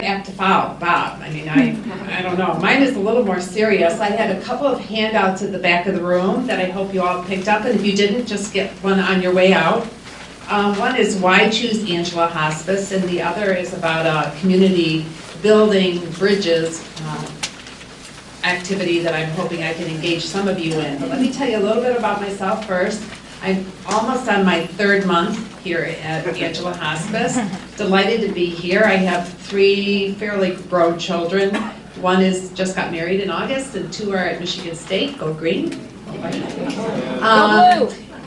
act to follow, Bob. I mean, I don't know. Mine is a little more serious. I had a couple of handouts at the back of the room that I hope you all picked up, and if you didn't, just get one on your way out. One is why choose Angela Hospice, and the other is about a community building bridges activity that I'm hoping I can engage some of you in. But let me tell you a little bit about myself first. I'm almost on my 3rd month here at Angela Hospice. Delighted to be here. I have 3 fairly grown children. One is just got married in August, and 2 are at Michigan State. Go Green.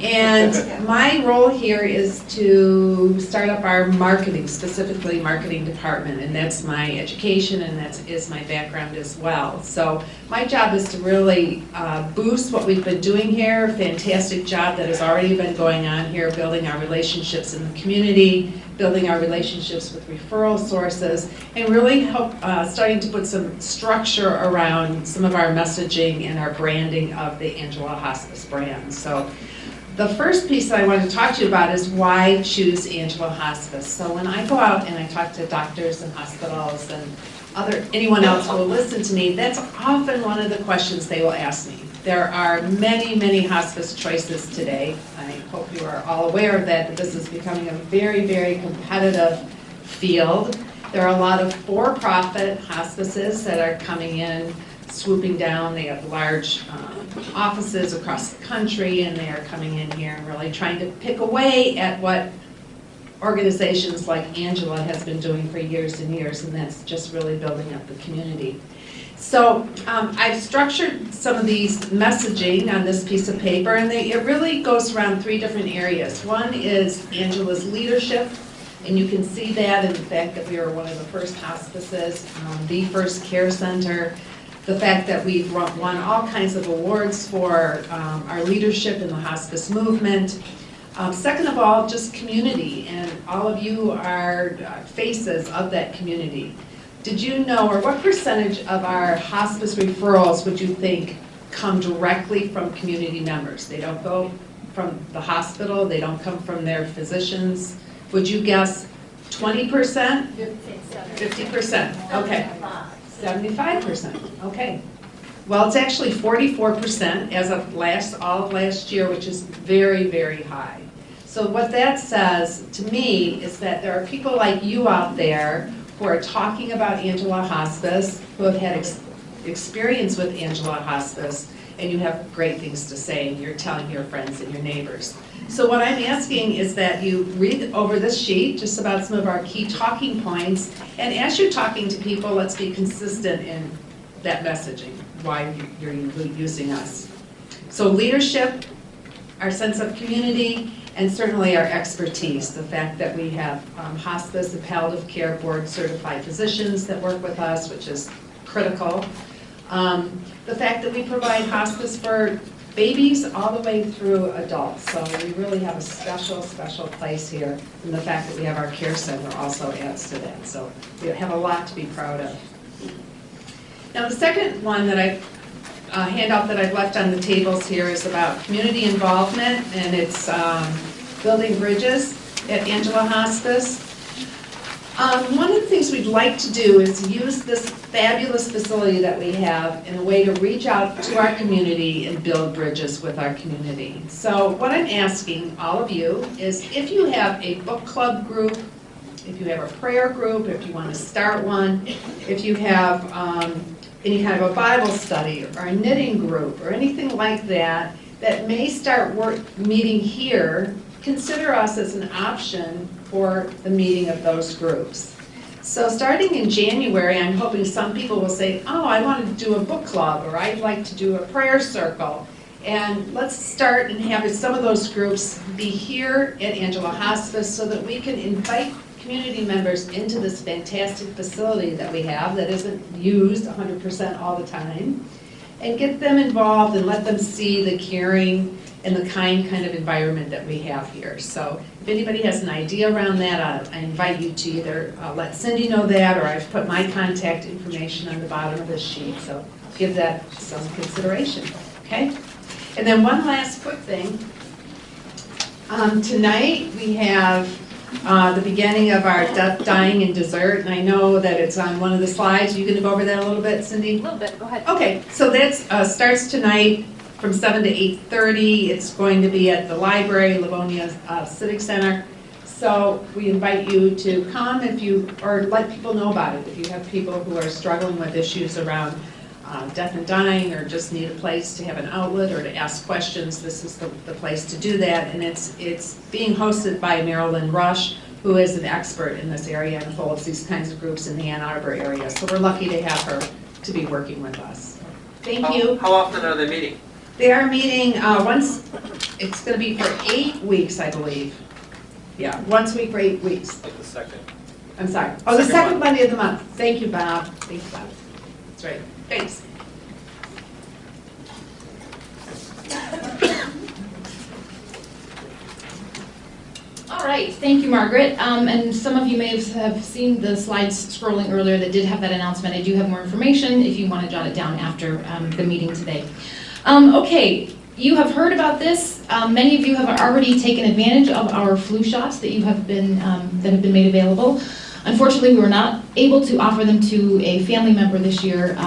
And my role here is to start up our marketing, specifically marketing department, and that's my education, and that is my background as well. So my job is to really boost what we've been doing here. Fantastic job that has already been going on here, building our relationships in the community, building our relationships with referral sources, and really help starting to put some structure around some of our messaging and our branding of the Angela Hospice brand. So the first piece that I want to talk to you about is why choose Angela Hospice. So when I go out and I talk to doctors and hospitals and anyone else who will listen to me, that's often one of the questions they will ask me. There are many, many hospice choices today. I hope you are all aware of that this is becoming a very, very competitive field. There are a lot of for-profit hospices that are coming in, swooping down. They have large offices across the country, and they are coming in here and really trying to pick away at what organizations like Angela has been doing for years and years, and that's just really building up the community. So I've structured some of these messaging on this piece of paper, and it really goes around 3 different areas. One is Angela's leadership, and you can see that in the fact that we are one of the first hospices, the first care center, the fact that we've won all kinds of awards for our leadership in the hospice movement. Second of all, just community, and all of you are faces of that community. Did you know, or what percentage of our hospice referrals would you think come directly from community members? They don't go from the hospital, they don't come from their physicians. Would you guess 20%? 50%, okay. 75%, okay. Well, it's actually 44% as of all of last year, which is very, very high. So what that says to me is that there are people like you out there who are talking about Angela Hospice, who have had experience with Angela Hospice, and you have great things to say, and you're telling your friends and your neighbors. So what I'm asking is that you read over this sheet just about some of our key talking points, and as you're talking to people, let's be consistent in that messaging, why you're using us. So leadership, our sense of community, and certainly our expertise, the fact that we have hospice and palliative care board certified physicians that work with us, which is critical. The fact that we provide hospice for babies all the way through adults. So we really have a special, special place here. And the fact that we have our care center also adds to that. So we have a lot to be proud of. Now the second one that handout that I've left on the tables here is about community involvement, and it's building bridges at Angela Hospice. One of the things we'd like to do is use this fabulous facility that we have in a way to reach out to our community and build bridges with our community. So what I'm asking all of you is, if you have a book club group, if you have a prayer group, if you want to start one, if you have any kind of a Bible study or a knitting group or anything like that, that may start meeting here, consider us as an option for the meeting of those groups. So starting in January, I'm hoping some people will say, oh, I want to do a book club, or I'd like to do a prayer circle. And let's start and have some of those groups be here at Angela Hospice so that we can invite community members into this fantastic facility that we have that isn't used 100% all the time, and get them involved and let them see the caring and the kind of environment that we have here. So if anybody has an idea around that, I invite you to either let Cindy know that, or I've put my contact information on the bottom of this sheet, so give that some consideration, okay? And then one last quick thing. Tonight we have the beginning of our death, dying, and dessert. And I know that it's on one of the slides. Are you going to go over that a little bit, Cindy? A little bit, go ahead. Okay, so that starts tonight from 7 to 8:30. It's going to be at the library, Livonia Civic Center. So we invite you to come or let people know about it. If you have people who are struggling with issues around death and dying, or just need a place to have an outlet or to ask questions, this is the place to do that. And it's being hosted by Marilyn Rush, who is an expert in this area and holds these kinds of groups in the Ann Arbor area. So we're lucky to have her to be working with us. Thank you. How often are they meeting? They are meeting once, it's going to be for 8 weeks, I believe. Yeah, once a week for 8 weeks. Like the second. I'm sorry. Oh, the second Monday of the month. Thank you, Bob. Thank you, Bob. That's right. Thanks. All right, thank you, Margaret. And some of you may have seen the slides scrolling earlier that did have that announcement. I do have more information if you want to jot it down after the meeting today. Okay, you have heard about this. Many of you have already taken advantage of our flu shots that have been made available. Unfortunately, we were not able to offer them to a family member this year,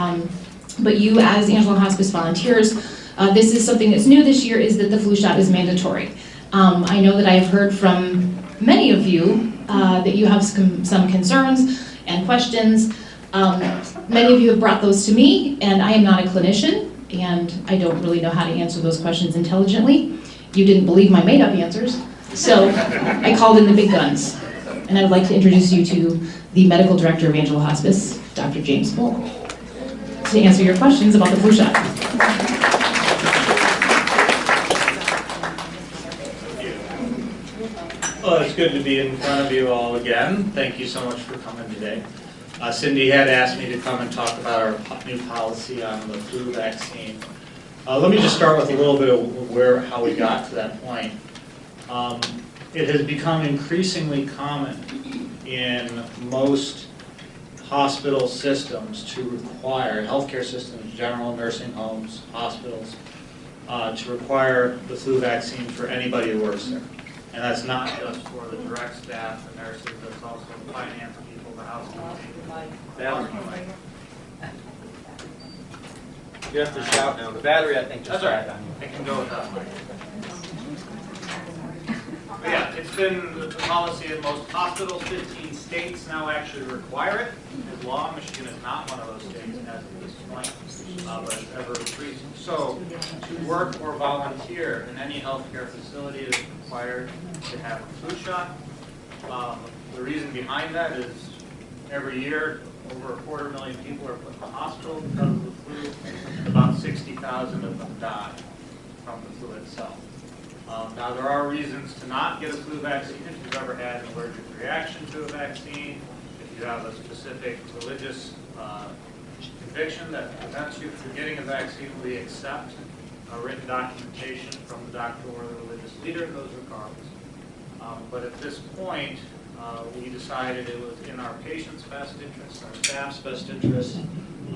but you, as Angela Hospice volunteers, this is something that's new this year, is that the flu shot is mandatory. I know that I have heard from many of you that you have some concerns and questions. Many of you have brought those to me, and I am not a clinician, and I don't really know how to answer those questions intelligently. You didn't believe my made-up answers, so I called in the big guns. And I'd like to introduce you to the Medical Director of Angela Hospice, Dr. James Moore, to answer your questions about the flu shot. Well, it's good to be in front of you all again. Thank you so much for coming today. Cindy had asked me to come and talk about our new policy on the flu vaccine. Let me just start with a little bit of how we got to that point. It has become increasingly common in most hospital systems to require, healthcare systems, general nursing homes, hospitals, to require the flu vaccine for anybody who works there. And that's not just for the direct staff, the nurses, that's also the finance people, the housekeeping. You have to shout now. The battery, I think, just died on you. I can go with that. But yeah, it's been the policy in most hospitals. 15 states now actually require it, as long as Michigan is not one of those states as of this point, but it's ever increasing. So, to work or volunteer in any healthcare facility is required to have a flu shot. The reason behind that is every year over 250,000 people are put in the hospital because of the flu. About 60,000 of them die from the flu itself. Now, there are reasons to not get a flu vaccine if you've ever had an allergic reaction to a vaccine, if you have a specific religious conviction that prevents you from getting a vaccine. We accept a written documentation from the doctor or the religious leader, those regardless. But at this point, we decided it was in our patients' best interest, our staff's best interest,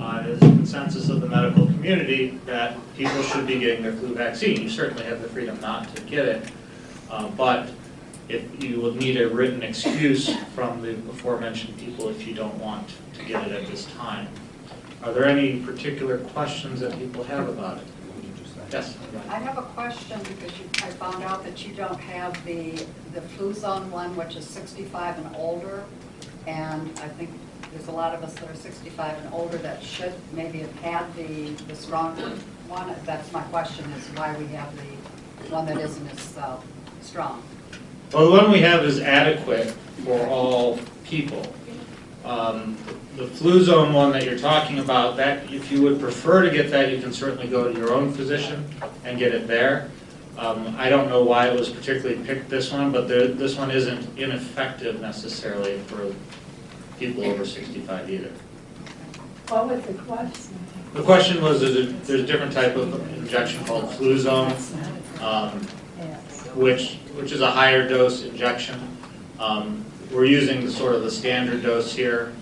as a consensus of the medical community that people should be getting their flu vaccine. You certainly have the freedom not to get it, but if you will need a written excuse from the aforementioned people if you don't want to get it at this time. Are there any particular questions that people have about it? Yes? I have a question because I found out that you don't have the flu zone one, which is 65 and older, and I think there's a lot of us that are 65 and older that should maybe have had the strong one. That's my question, is why we have the one that isn't as strong. Well, the one we have is adequate for all people. The flu zone one that you're talking about, that if you would prefer to get that, you can certainly go to your own physician and get it there. I don't know why it was particularly picked this one, but this one isn't ineffective necessarily for people over 65 either. What was the question? The question was there's a different type of injection called flu zone, which is a higher dose injection. We're using the standard dose here,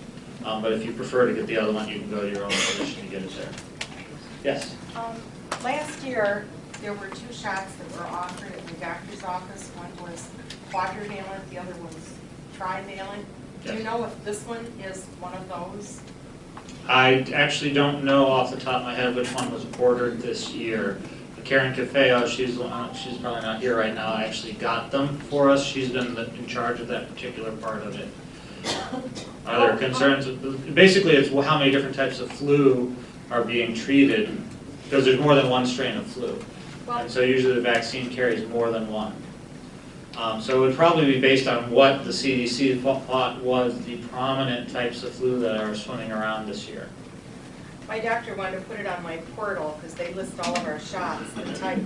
but if you prefer to get the other one, you can go to your own physician to get it there. Yes? Last year, there were 2 shots that were offered at the doctor's office. One was quadrivalent, the other was trivalent. Do you Yes. know if this one is one of those? I actually don't know off the top of my head which one was ordered this year. Karen Cafeo, she's probably not here right now, actually got them for us. She's been in charge of that particular part of it. Are there concerns? Basically, it's how many different types of flu are being treated, because there's more than one strain of flu. And so usually the vaccine carries more than one. So it would probably be based on what the CDC thought was the prominent types of flu that are swimming around this year. My doctor wanted to put it on my portal because they list all of our shots. The type.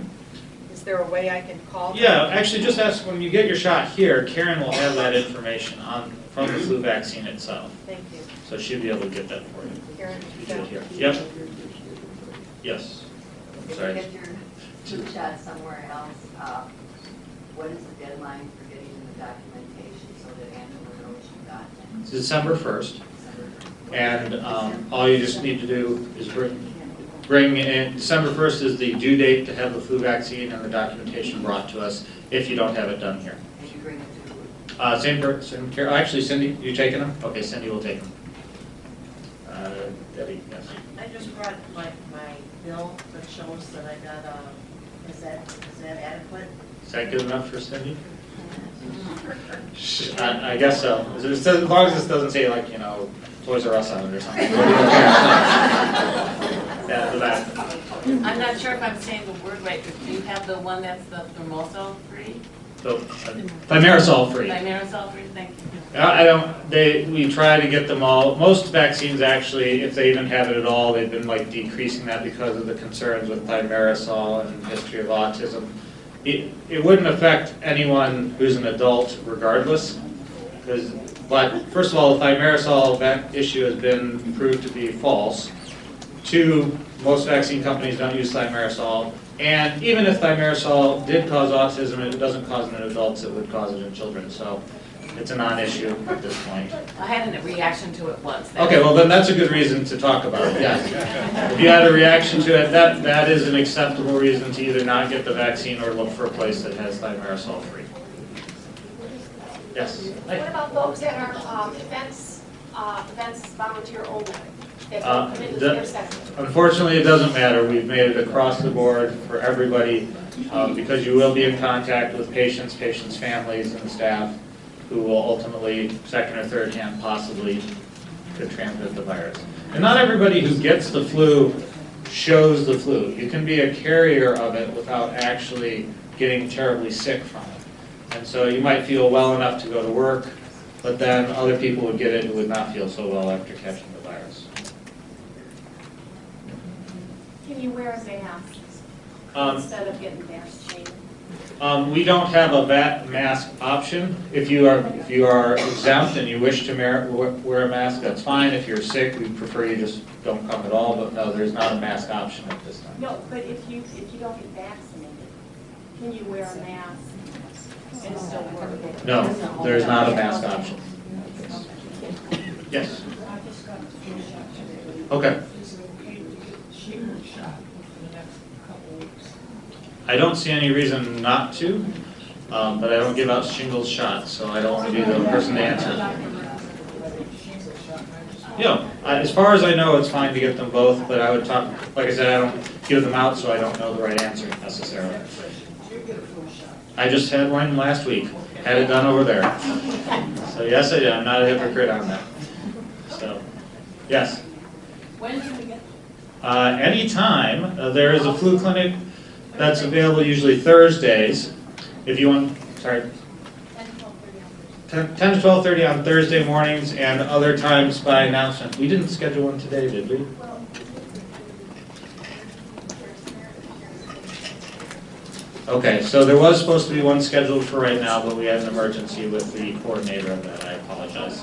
Is there a way I can call them? Yeah, actually just ask when you get your shot here, Karen will have that information from the flu vaccine itself. Thank you. So she'll be able to get that for you. Karen, You get it here. Yep. Yes. If you Sorry. get your flu shot somewhere else, what is the deadline for getting the documentation so that Angela knows you got it? It's December 1st. And all you just need to do is bring in, December 1st is the due date to have the flu vaccine and the documentation brought to us if you don't have it done here. And you bring it to Same person, actually Cindy, you taking them? Okay, Cindy will take them. Debbie, yes. I just brought my bill that shows that I got is that adequate? Is that good enough for Cindy? I guess so. As long as this doesn't say like, you know, Toys R Us on it or something. Yeah, the back. I'm not sure if I'm saying the word right, but do you have the one that's the thermosol free? So, thimerosal free. Thimerosal free, thank you. We try to get them all. Most vaccines actually, if they even have it at all, they've been like decreasing that because of the concerns with thimerosal and history of autism. It wouldn't affect anyone who's an adult regardless, but first of all, the thimerosal issue has been proved to be false. Two, most vaccine companies don't use thimerosal, and even if thimerosal did cause autism, it doesn't cause it in adults, it would cause it in children, so it's a non-issue at this point. I had a reaction to it once. Okay, well then that's a good reason to talk about it, yes. If you had a reaction to it, that is an acceptable reason to either not get the vaccine or look for a place that has thimerosal free. Yes? What about those that are defense volunteer only? That don't come into the assessment? Unfortunately, it doesn't matter. We've made it across the board for everybody because you will be in contact with patients, families, and staff who will ultimately, second or third hand, possibly could transmit the virus. And not everybody who gets the flu shows the flu. You can be a carrier of it without actually getting terribly sick from it. And so you might feel well enough to go to work, but then other people would get it who would not feel so well after catching the virus. Can you wear a mask instead of getting vaccinated? We don't have a mask option. If you are exempt and you wish to wear a mask, that's fine. If you're sick, we prefer you just don't come at all. But no, there's not a mask option at this time. No, but if you don't get vaccinated, can you wear a mask and still work? No, there's not a mask option. Yes. Okay. I don't see any reason not to, but I don't give out shingles shots, so I don't want to be the person to answer. Yeah, as far as I know, it's fine to get them both, but I would talk, like I said, I don't give them out, so I don't know the right answer necessarily. I just had one last week, had it done over there. So yes, I did. I'm not a hypocrite on that. So, yes. When can we get? Anytime. There is a flu clinic that's available usually Thursdays. If you want, sorry. 10 to 12:30 on Thursday mornings and other times by announcement. We didn't schedule one today, did we? Okay, so there was supposed to be one scheduled for right now, but we had an emergency with the coordinator of that. I apologize.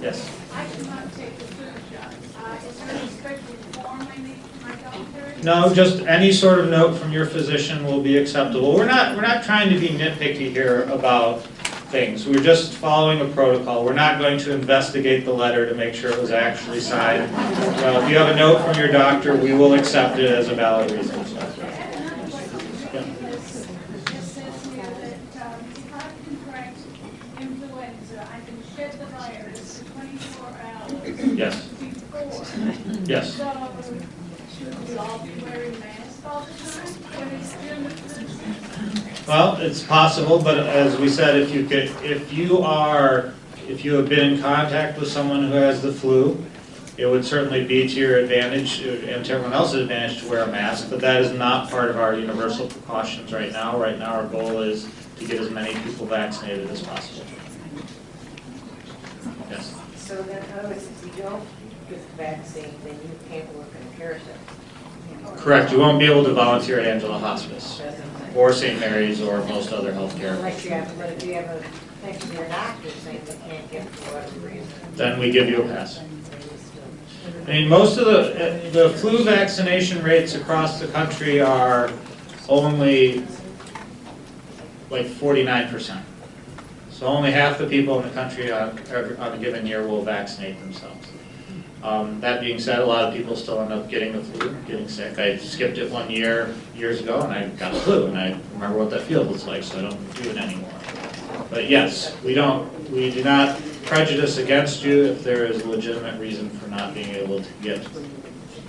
Yes? I cannot take the flu shot. Is there any special form I need from my doctor? No, just any sort of note from your physician will be acceptable. We're not trying to be nitpicky here about things. We're just following a protocol. We're not going to investigate the letter to make sure it was actually signed. If you have a note from your doctor, we will accept it as a valid reason. So. It says here that you contract influenza Yes. Yes. Should we all be wearing masks all the time when it's in the flu? Well, it's possible, but as we said, if you have been in contact with someone who has the flu, it would certainly be to your advantage and to everyone else's advantage to wear a mask, but that is not part of our universal precautions right now. Right now, our goal is to get as many people vaccinated as possible. Yes. So then, in other words, if you don't get the vaccine, then you can't work in a care center. Correct. You won't be able to volunteer at Angela Hospice or St. Mary's or most other healthcare. Unless you have, but if you have a thing from your doctor saying you can't get it for whatever reason. Then we give you a pass. I mean, most of the flu vaccination rates across the country are only like 49%. So only half the people in the country on a given year will vaccinate themselves. That being said, a lot of people still end up getting the flu, getting sick. I skipped it one year, years ago, and I got the flu, and I remember what that feels like, so I don't do it anymore. But yes, we do not prejudice against you if there is a legitimate reason for not being able to get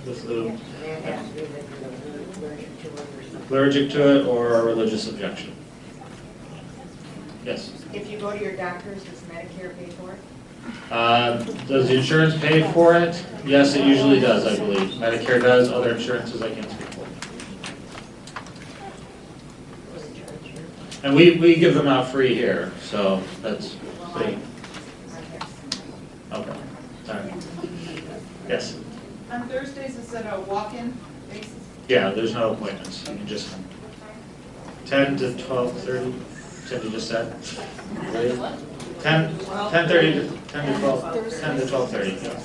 the flu. And it has to be that you're allergic to it or something. Allergic to it or a religious objection. Yes. If you go to your doctors, does Medicare pay for it? Does the insurance pay for it? Yes, it usually does, I believe. Medicare does, other insurances I can't speak for. And we give them out free here, so that's free. Okay, sorry. Yes? On Thursdays, is it a walk-in basis? Yeah, there's no appointments. You can just come. 10 to 12:30, Cindy just said. 10:30 to 10 to 12, 10 to 12:30. Yeah.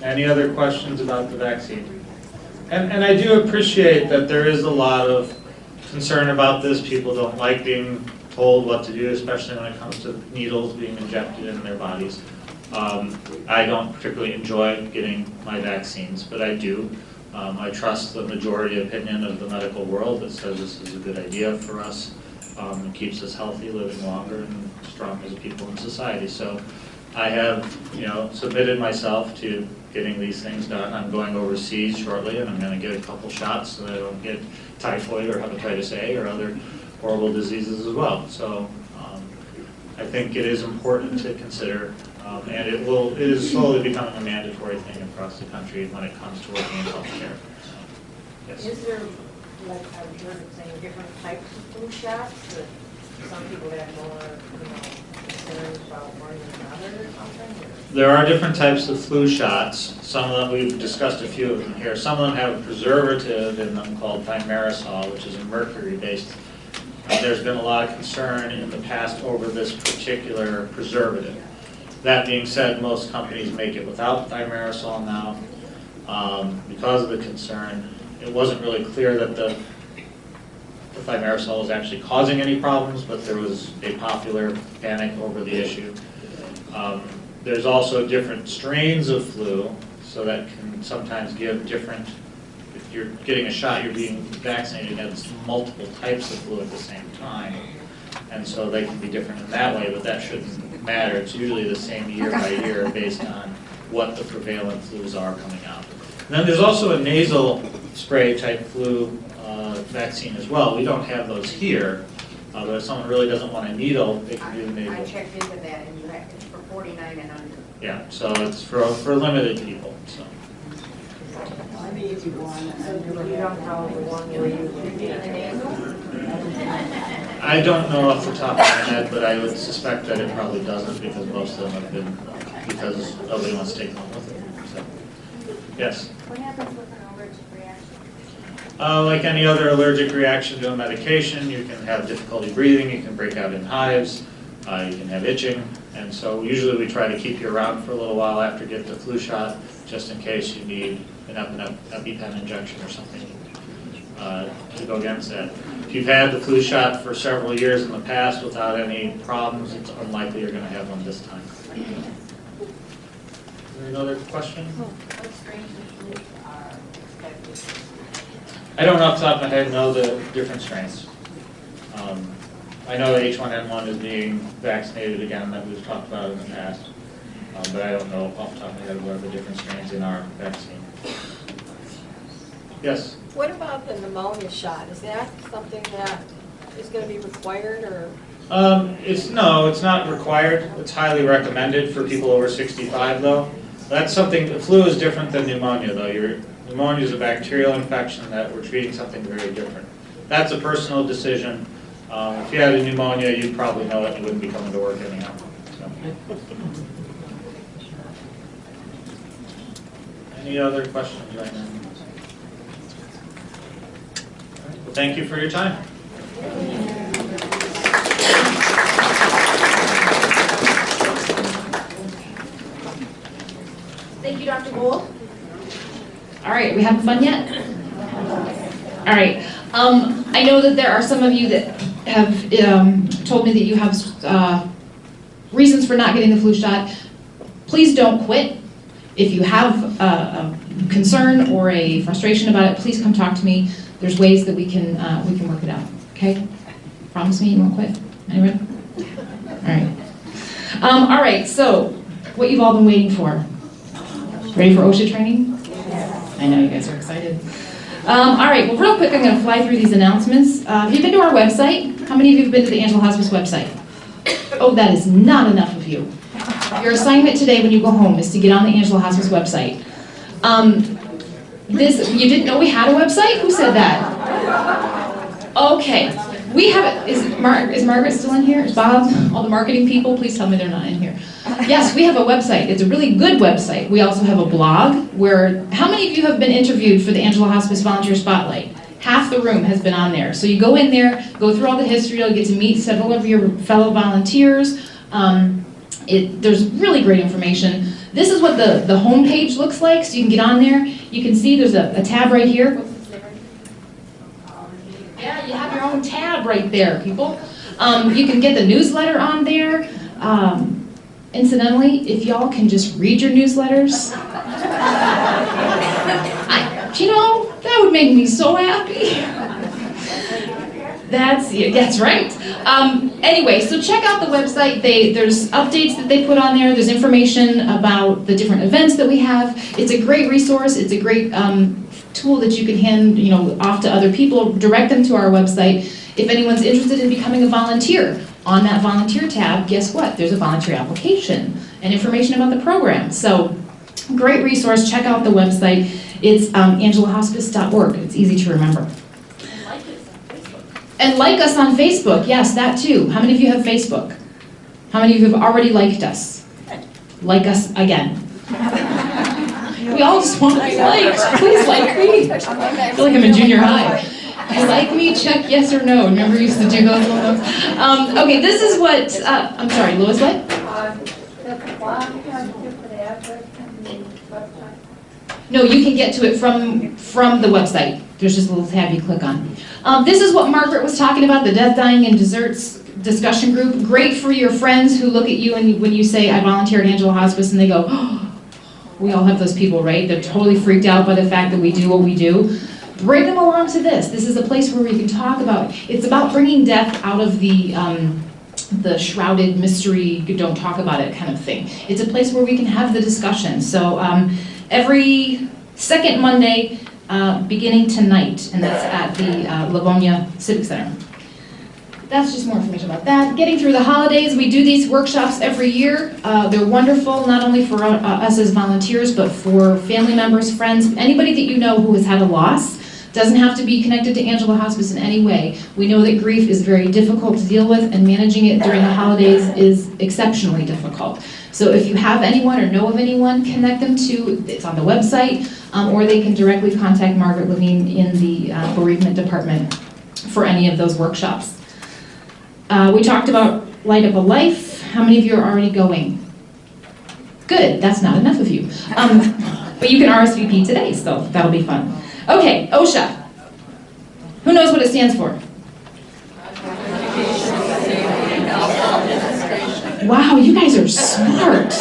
Any other questions about the vaccine? And I do appreciate that there is a lot of concern about this. People don't like being told what to do, especially when it comes to needles being injected in their bodies. I don't particularly enjoy getting my vaccines, but I do. I trust the majority opinion of the medical world that says this is a good idea for us. It keeps us healthy, living longer, and strong as people in society. So I have, submitted myself to getting these things done. I'm going overseas shortly, and I'm going to get a couple shots so that I don't get typhoid or hepatitis A or other horrible diseases as well. So I think it is important to consider, and it is slowly becoming a mandatory thing across the country when it comes to working in healthcare. So, yes. Is there, like I've heard of saying, different types of flu shots that some people have more, concerns about one than another or something? There are different types of flu shots. Some of them, we've discussed a few of them here. Some of them have a preservative in them called thimerosal, which is a mercury-based. There's been a lot of concern in the past over this particular preservative. That being said, most companies make it without thimerosal now because of the concern. It wasn't really clear that the thimerosal was actually causing any problems, but there was a popular panic over the issue. There's also different strains of flu, so that can sometimes give different, if you're getting a shot, you're being vaccinated against multiple types of flu at the same time. And so they can be different in that way, but that shouldn't matter. It's usually the same year by year based on what the prevalent flus are coming out. And then there's also a nasal spray type flu vaccine as well. We don't have those here, but if someone really doesn't want a needle, they can do the nasal. I checked into that, and it's for 49 and under. Yeah, so it's for limited people. So. So you don't know the one where you get the nasal? I don't know off the top of my head, but I would suspect that it probably doesn't because most of them have been, because nobody wants to take them home with them. So, yes? What happens with an allergic reaction? Like any other allergic reaction to a medication, you can have difficulty breathing, you can break out in hives, you can have itching, and so usually we try to keep you around for a little while after you get the flu shot, just in case you need an EpiPen injection or something to go against that. If you've had the flu shot for several years in the past without any problems, it's unlikely you're going to have one this time. Is there another question? What strains of flu are expected? I don't off the top of my head know the different strains. I know H1N1 is being vaccinated again, that we've talked about in the past, but I don't know off the top of my head what are the different strains in our vaccine. Yes? What about the pneumonia shot? Is that something that is going to be required, or? It's not required. It's highly recommended for people over 65 though. That's something, the flu is different than pneumonia though. Pneumonia is a bacterial infection that we're treating something very different. That's a personal decision. If you had a pneumonia, you'd probably know it and you wouldn't be coming to work anyhow. So. Any other questions right now? Well, thank you for your time. Thank you, Dr. Gould. All right, we having fun yet? All right. I know that there are some of you that have told me that you have reasons for not getting the flu shot. Please don't quit. If you have a concern or a frustration about it, please come talk to me. There's ways that we can work it out. Okay? Promise me you won't quit. Anybody? All right. All right. So, what you've all been waiting for. Ready for OSHA training? I know you guys are excited. All right, well, real quick, I'm going to fly through these announcements. Have you been to our website? How many of you have been to the Angela Hospice website? Oh, that is not enough of you. Your assignment today when you go home is to get on the Angela Hospice website. You didn't know we had a website? Who said that? Okay, we have it. Is Margaret still in here? Is Bob? All the marketing people, please tell me they're not in here. Yes, we have a website. It's a really good website. We also have a blog where, how many of you have been interviewed for the Angela Hospice Volunteer Spotlight? Half the room has been on there. So you go in there, go through all the history, you'll get to meet several of your fellow volunteers. There's really great information. This is what the home page looks like, so you can get on there. You can see there's a tab right here. Yeah, you have your own tab right there, people. You can get the newsletter on there. Incidentally, if y'all can just read your newsletters, that would make me so happy. That's right. Anyway, so check out the website. There's updates that they put on there. There's information about the different events that we have. It's a great resource. It's a great tool that you can hand off to other people. Direct them to our website. If anyone's interested in becoming a volunteer, on that volunteer tab, guess what? There's a volunteer application and information about the program. So, great resource. Check out the website. It's angelahospice.org. It's easy to remember. And like us on Facebook. Yes, that too. How many of you have Facebook? How many of you have already liked us? Like us again. We all just want to be liked. Please like me. I feel like I'm in junior high. You like me? Check yes or no. Remember we used to do those little notes? Okay, this is what, I'm sorry, Lois, what? No, you can get to it from the website. There's just a little tab you click on. This is what Margaret was talking about, the Death, Dying, and Desserts discussion group. Great for your friends who look at you and when you say, I volunteer at Angela Hospice, and they go, oh, we all have those people, right? They're totally freaked out by the fact that we do what we do. Bring them along to this. This is a place where we can talk about, it's about bringing death out of the shrouded mystery, don't talk about it kind of thing. It's a place where we can have the discussion. So every second Monday, beginning tonight, and that's at the Livonia Civic Center. That's just more information about that. Getting through the holidays, we do these workshops every year. They're wonderful, not only for us as volunteers, but for family members, friends, anybody that you know who has had a loss. Doesn't have to be connected to Angela Hospice in any way. We know that grief is very difficult to deal with, and managing it during the holidays is exceptionally difficult. So if you have anyone or know of anyone, connect them to, it's on the website, or they can directly contact Margaret Levine in the bereavement department for any of those workshops. We talked about Light Up a Life. How many of you are already going? Good, that's not enough of you. But you can RSVP today, so that'll be fun. Okay, OSHA. Who knows what it stands for? Wow, you guys are smart.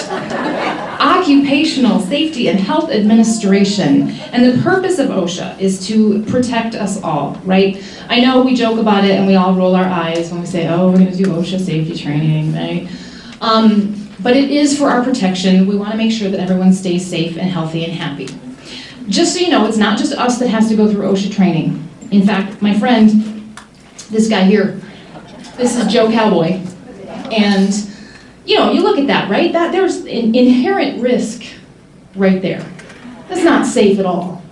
Occupational Safety and Health Administration. And the purpose of OSHA is to protect us all, right? I know we joke about it and we all roll our eyes when we say, oh, we're gonna do OSHA safety training, right? But it is for our protection. We wanna make sure that everyone stays safe and healthy and happy. Just so you know, it's not just us that has to go through OSHA training. In fact, my friend, this guy here, this is Joe Cowboy. And you know, you look at that, right? There's an inherent risk right there. That's not safe at all.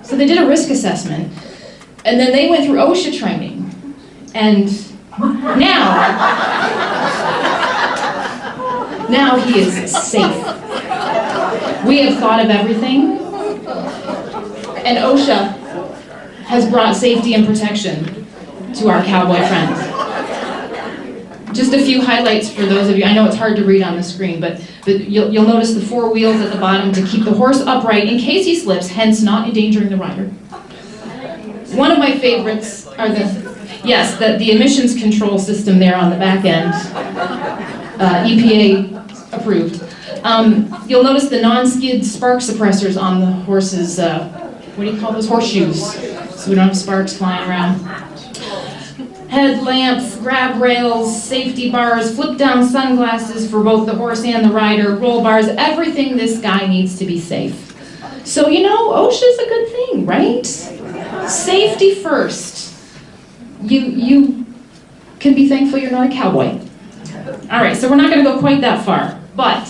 So they did a risk assessment, and then they went through OSHA training. And now he is safe. We have thought of everything, and OSHA has brought safety and protection to our cowboy friends. Just a few highlights for those of you. I know it's hard to read on the screen, but you'll notice the 4 wheels at the bottom to keep the horse upright in case he slips, hence not endangering the rider. One of my favorites are the emissions control system there on the back end, EPA approved. You'll notice the non-skid spark suppressors on the horse's, what do you call those, horseshoes, so we don't have sparks flying around. Headlamps, grab rails, safety bars, flip-down sunglasses for both the horse and the rider, roll bars, everything this guy needs to be safe. So, you know, OSHA's a good thing, right? Safety first. You can be thankful you're not a cowboy. All right, so we're not going to go quite that far, but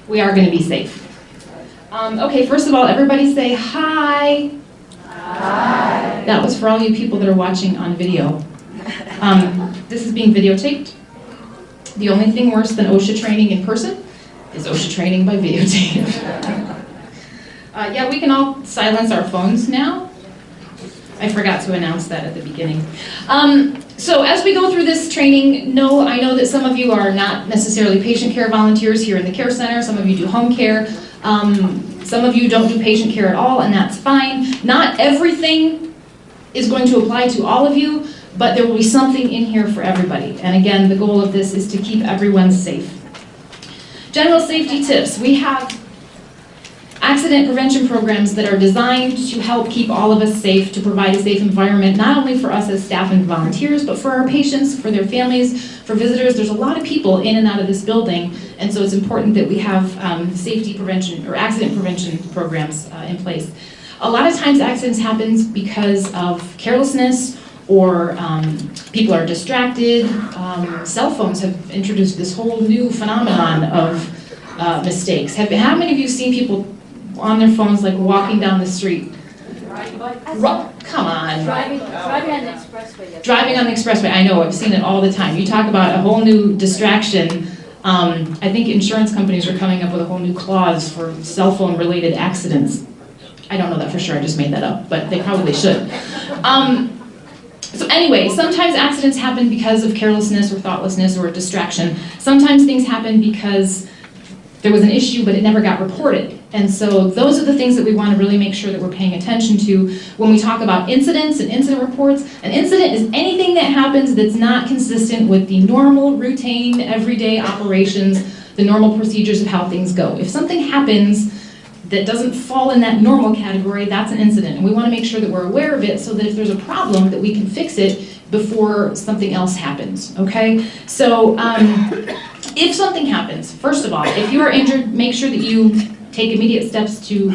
we are going to be safe. Okay, first of all, everybody say hi. Hi. That was for all you people that are watching on video. This is being videotaped. The only thing worse than OSHA training in person is OSHA training by videotape. Yeah, we can all silence our phones now. I forgot to announce that at the beginning. So as we go through this training, I know that some of you are not necessarily patient care volunteers here in the care center. Some of you do home care. Some of you don't do patient care at all, and that's fine. Not everything is going to apply to all of you, but there will be something in here for everybody. And again, the goal of this is to keep everyone safe. General safety tips. We have accident prevention programs that are designed to help keep all of us safe, to provide a safe environment, not only for us as staff and volunteers, but for our patients, for their families, for visitors. There's a lot of people in and out of this building, and so it's important that we have safety prevention or accident prevention programs in place. A lot of times accidents happen because of carelessness or people are distracted. Cell phones have introduced this whole new phenomenon of mistakes. How many of you have seen people on their phones, like walking down the street? Come on. Driving on the expressway. Driving on the expressway, I know, I've seen it all the time. You talk about a whole new distraction. I think insurance companies are coming up with a whole new clause for cell phone related accidents. I don't know that for sure, I just made that up, but they probably should. So anyway, sometimes accidents happen because of carelessness or thoughtlessness or distraction. Sometimes things happen because there was an issue but it never got reported. And so those are the things that we want to really make sure that we're paying attention to when we talk about incidents and incident reports. An incident is anything that happens that's not consistent with the normal, routine, everyday operations, the normal procedures of how things go. If something happens that doesn't fall in that normal category, that's an incident. And we want to make sure that we're aware of it so that if there's a problem, that we can fix it before something else happens, okay? So if something happens, first of all, if you are injured, make sure that you take immediate steps to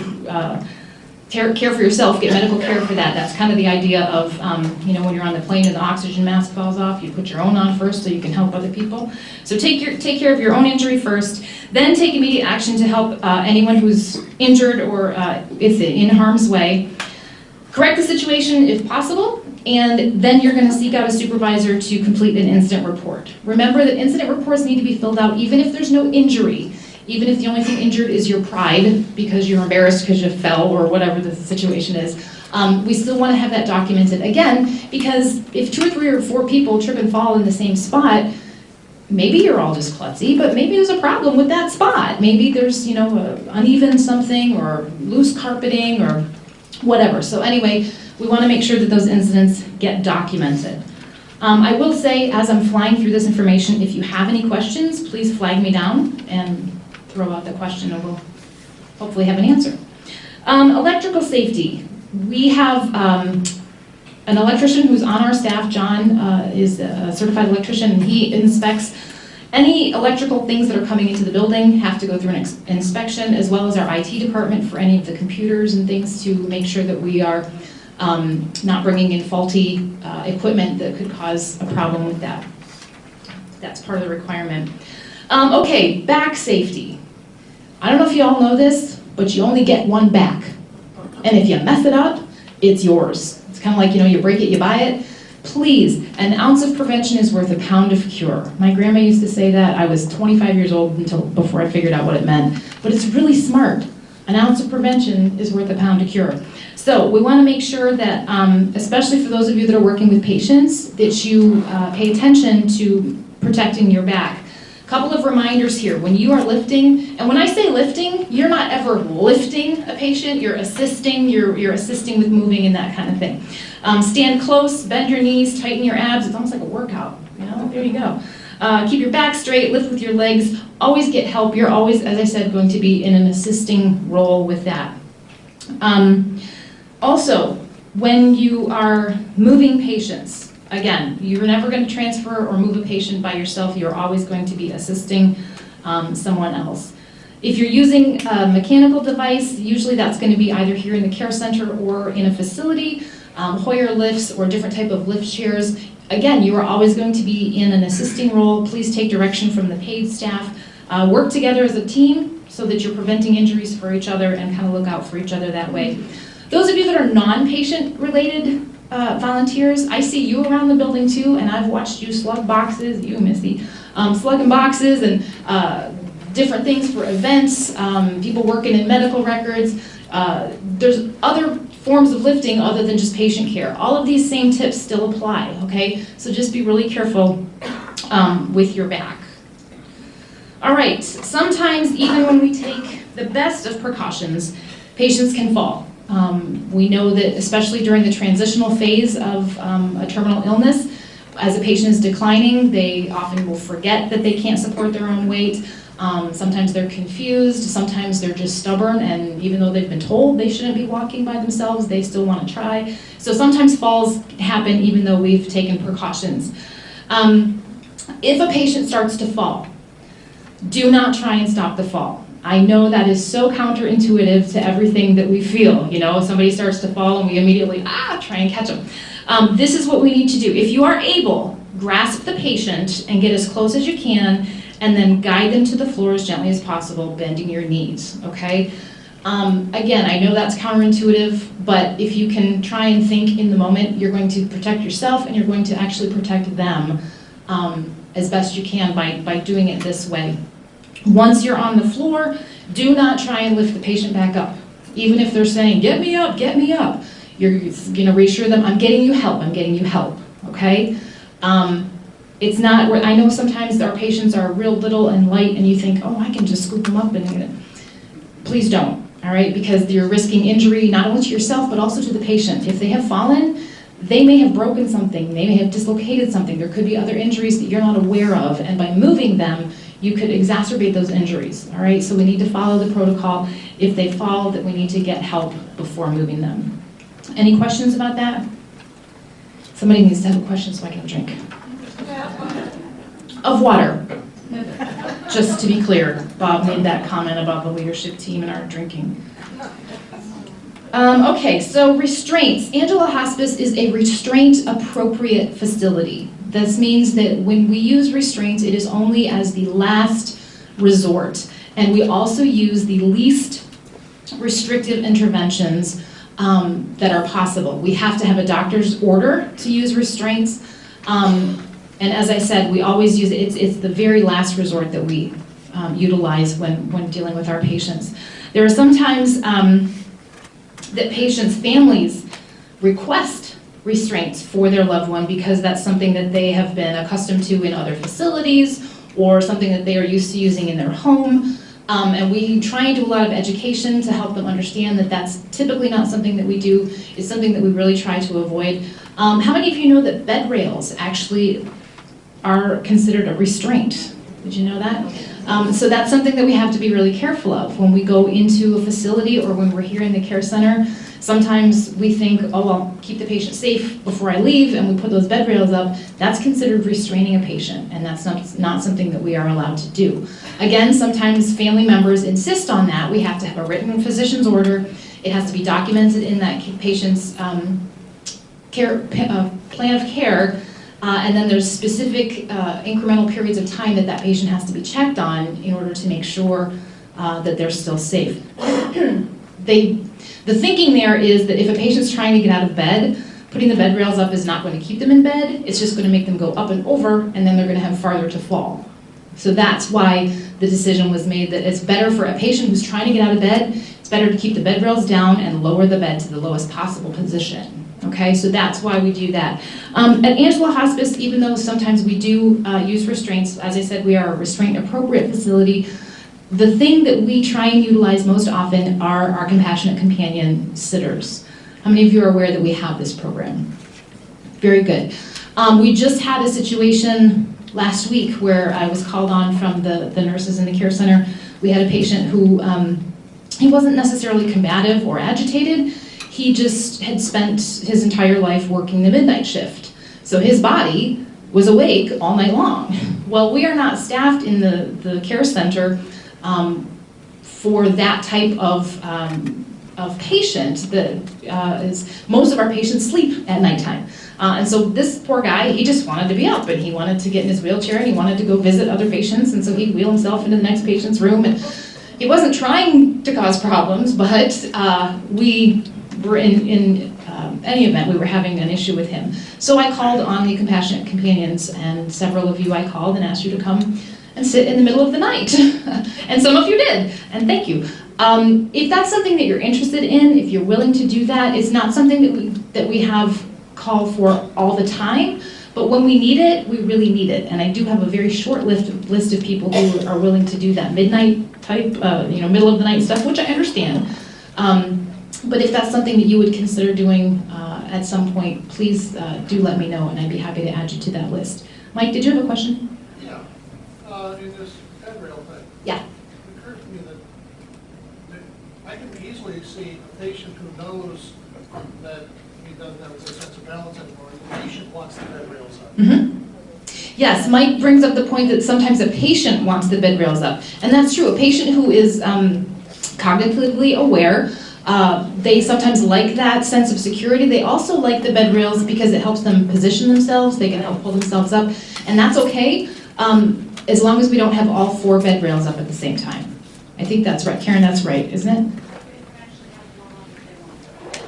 care for yourself, get medical care for that. That's kind of the idea of, when you're on the plane and the oxygen mask falls off, you put your own on first so you can help other people. So take care of your own injury first, then take immediate action to help anyone who's injured or is in harm's way. Correct the situation if possible, and then you're going to seek out a supervisor to complete an incident report. Remember that incident reports need to be filled out even if there's no injury. Even if the only thing injured is your pride because you're embarrassed because you fell or whatever the situation is, we still want to have that documented. Again, because if 2 or 3 or 4 people trip and fall in the same spot, maybe you're all just klutzy, but maybe there's a problem with that spot. Maybe there's, uneven something or loose carpeting or whatever. So anyway, we want to make sure that those incidents get documented. I will say, as I'm flying through this information, if you have any questions, please flag me down and throw out the question and we'll hopefully have an answer. Electrical safety. We have an electrician who's on our staff. John is a certified electrician, and he inspects any electrical things that are coming into the building, have to go through an inspection, as well as our IT department for any of the computers and things to make sure that we are not bringing in faulty equipment that could cause a problem with that. That's part of the requirement. Okay, back safety. I don't know if you all know this, but you only get one back. And if you mess it up, it's yours. It's kind of like, you break it, you buy it. Please, an ounce of prevention is worth a pound of cure. My grandma used to say that. I was 25 years old before I figured out what it meant. But it's really smart. An ounce of prevention is worth a pound of cure. So we want to make sure that, especially for those of you that are working with patients, that you pay attention to protecting your back. Couple of reminders here. When you are lifting, and when I say lifting, you're not ever lifting a patient, you're assisting, you're assisting with moving and that kind of thing. Stand close, bend your knees, tighten your abs. It's almost like a workout, there you go. Keep your back straight, lift with your legs, always get help. You're always, as I said, going to be in an assisting role with that. Also, when you are moving patients, again, you're never going to transfer or move a patient by yourself. You're always going to be assisting someone else. If you're using a mechanical device, usually that's going to be either here in the care center or in a facility, Hoyer lifts or different type of lift chairs. Again, you are always going to be in an assisting role. Please take direction from the paid staff. Work together as a team so that you're preventing injuries for each other and kind of look out for each other that way. Those of you that are non-patient related volunteers, I see you around the building too, and I've watched you slug boxes, you Missy, slugging boxes and different things for events, people working in medical records. There's other forms of lifting other than just patient care. All of these same tips still apply, okay? So just be really careful with your back. All right, sometimes even when we take the best of precautions, patients can fall. We know that especially during the transitional phase of a terminal illness, as a patient is declining, they often will forget that they can't support their own weight. Sometimes they're confused, sometimes they're just stubborn, and even though they've been told they shouldn't be walking by themselves, they still want to try. So sometimes falls happen even though we've taken precautions. If a patient starts to fall, do not try and stop the fall. I know that is so counterintuitive to everything that we feel. Somebody starts to fall and we immediately, try and catch them. This is what we need to do. If you are able, grasp the patient and get as close as you can, and then guide them to the floor as gently as possible, bending your knees, okay? Again, I know that's counterintuitive, but if you can try and think in the moment, you're going to protect yourself and you're going to actually protect them as best you can by doing it this way. Once you're on the floor, do not try and lift the patient back up. Even if they're saying, get me up, you're going to reassure them, I'm getting you help, okay? It's not, I know sometimes our patients are real little and light and you think, oh, I can just scoop them up and please don't, all right? Because you're risking injury not only to yourself but also to the patient. If they have fallen, they may have broken something, they may have dislocated something, there could be other injuries that you're not aware of, and by moving them, you could exacerbate those injuries, all right? So we need to follow the protocol. If they fall, that we need to get help before moving them. Any questions about that? Somebody needs to have a question so I can drink. Of water. Just to be clear, Bob made that comment about the leadership team and our drinking. Okay, so restraints. Angela Hospice is a restraint-appropriate facility. This means that when we use restraints, it is only as the last resort. And we also use the least restrictive interventions that are possible. We have to have a doctor's order to use restraints. And as I said, we always use it. It's the very last resort that we utilize when dealing with our patients. There are sometimes that patients' families request restraints for their loved one because that's something that they have been accustomed to in other facilities or something that they are used to using in their home. And we try and do a lot of education to help them understand that that's typically not something that we do. It's something that we really try to avoid. How many of you know that bed rails actually are considered a restraint? Did you know that? So that's something that we have to be really careful of when we go into a facility or when we're here in the care center. Sometimes we think, oh, I'll keep the patient safe before I leave, and we put those bed rails up. That's considered restraining a patient, and that's not something that we are allowed to do. Again, sometimes family members insist on that. We have to have a written physician's order. It has to be documented in that patient's plan of care, and then there's specific incremental periods of time that patient has to be checked on in order to make sure that they're still safe. The thinking there is that if a patient's trying to get out of bed, putting the bed rails up is not going to keep them in bed. It's just going to make them go up and over, and then they're going to have farther to fall. So that's why the decision was made that it's better for a patient who's trying to get out of bed, it's better to keep the bed rails down and lower the bed to the lowest possible position. Okay, so that's why we do that. At Angela Hospice, even though sometimes we do use restraints, as I said, we are a restraint-appropriate facility. The thing that we try and utilize most often are our compassionate companion sitters. How many of you are aware that we have this program? Very good. We just had a situation last week where I was called on from the nurses in the care center. We had a patient who, he wasn't necessarily combative or agitated. He just had spent his entire life working the midnight shift. So his body was awake all night long. Well, we are not staffed in the care center for that type of patient that most of our patients sleep at nighttime. And so this poor guy, he just wanted to be up, and he wanted to get in his wheelchair, and he wanted to go visit other patients, and so he'd wheel himself into the next patient's room. And he wasn't trying to cause problems, but we were in any event, we were having an issue with him. So I called on the compassionate companions, and several of you I called and asked you to come and sit in the middle of the night. And some of you did, and thank you. If that's something that you're interested in, if you're willing to do that, it's not something that we have call for all the time, but when we need it, we really need it. And I do have a very short list of people who are willing to do that midnight type, middle of the night stuff, which I understand. But if that's something that you would consider doing at some point, please do let me know, and I'd be happy to add you to that list. Mike, did you have a question? In this bed rail thing. Yeah. It occurs to me that I can easily see a patient who knows that he doesn't have a good sense of balance anymore. The patient wants the bed rails up. Mm-hmm. Yes, Mike brings up the point that sometimes a patient wants the bed rails up. And that's true. A patient who is cognitively aware, they sometimes like that sense of security. They also like the bed rails because it helps them position themselves. They can help pull themselves up. And that's okay. As long as we don't have all 4 bed rails up at the same time. I think that's right. Karen, that's right, isn't it?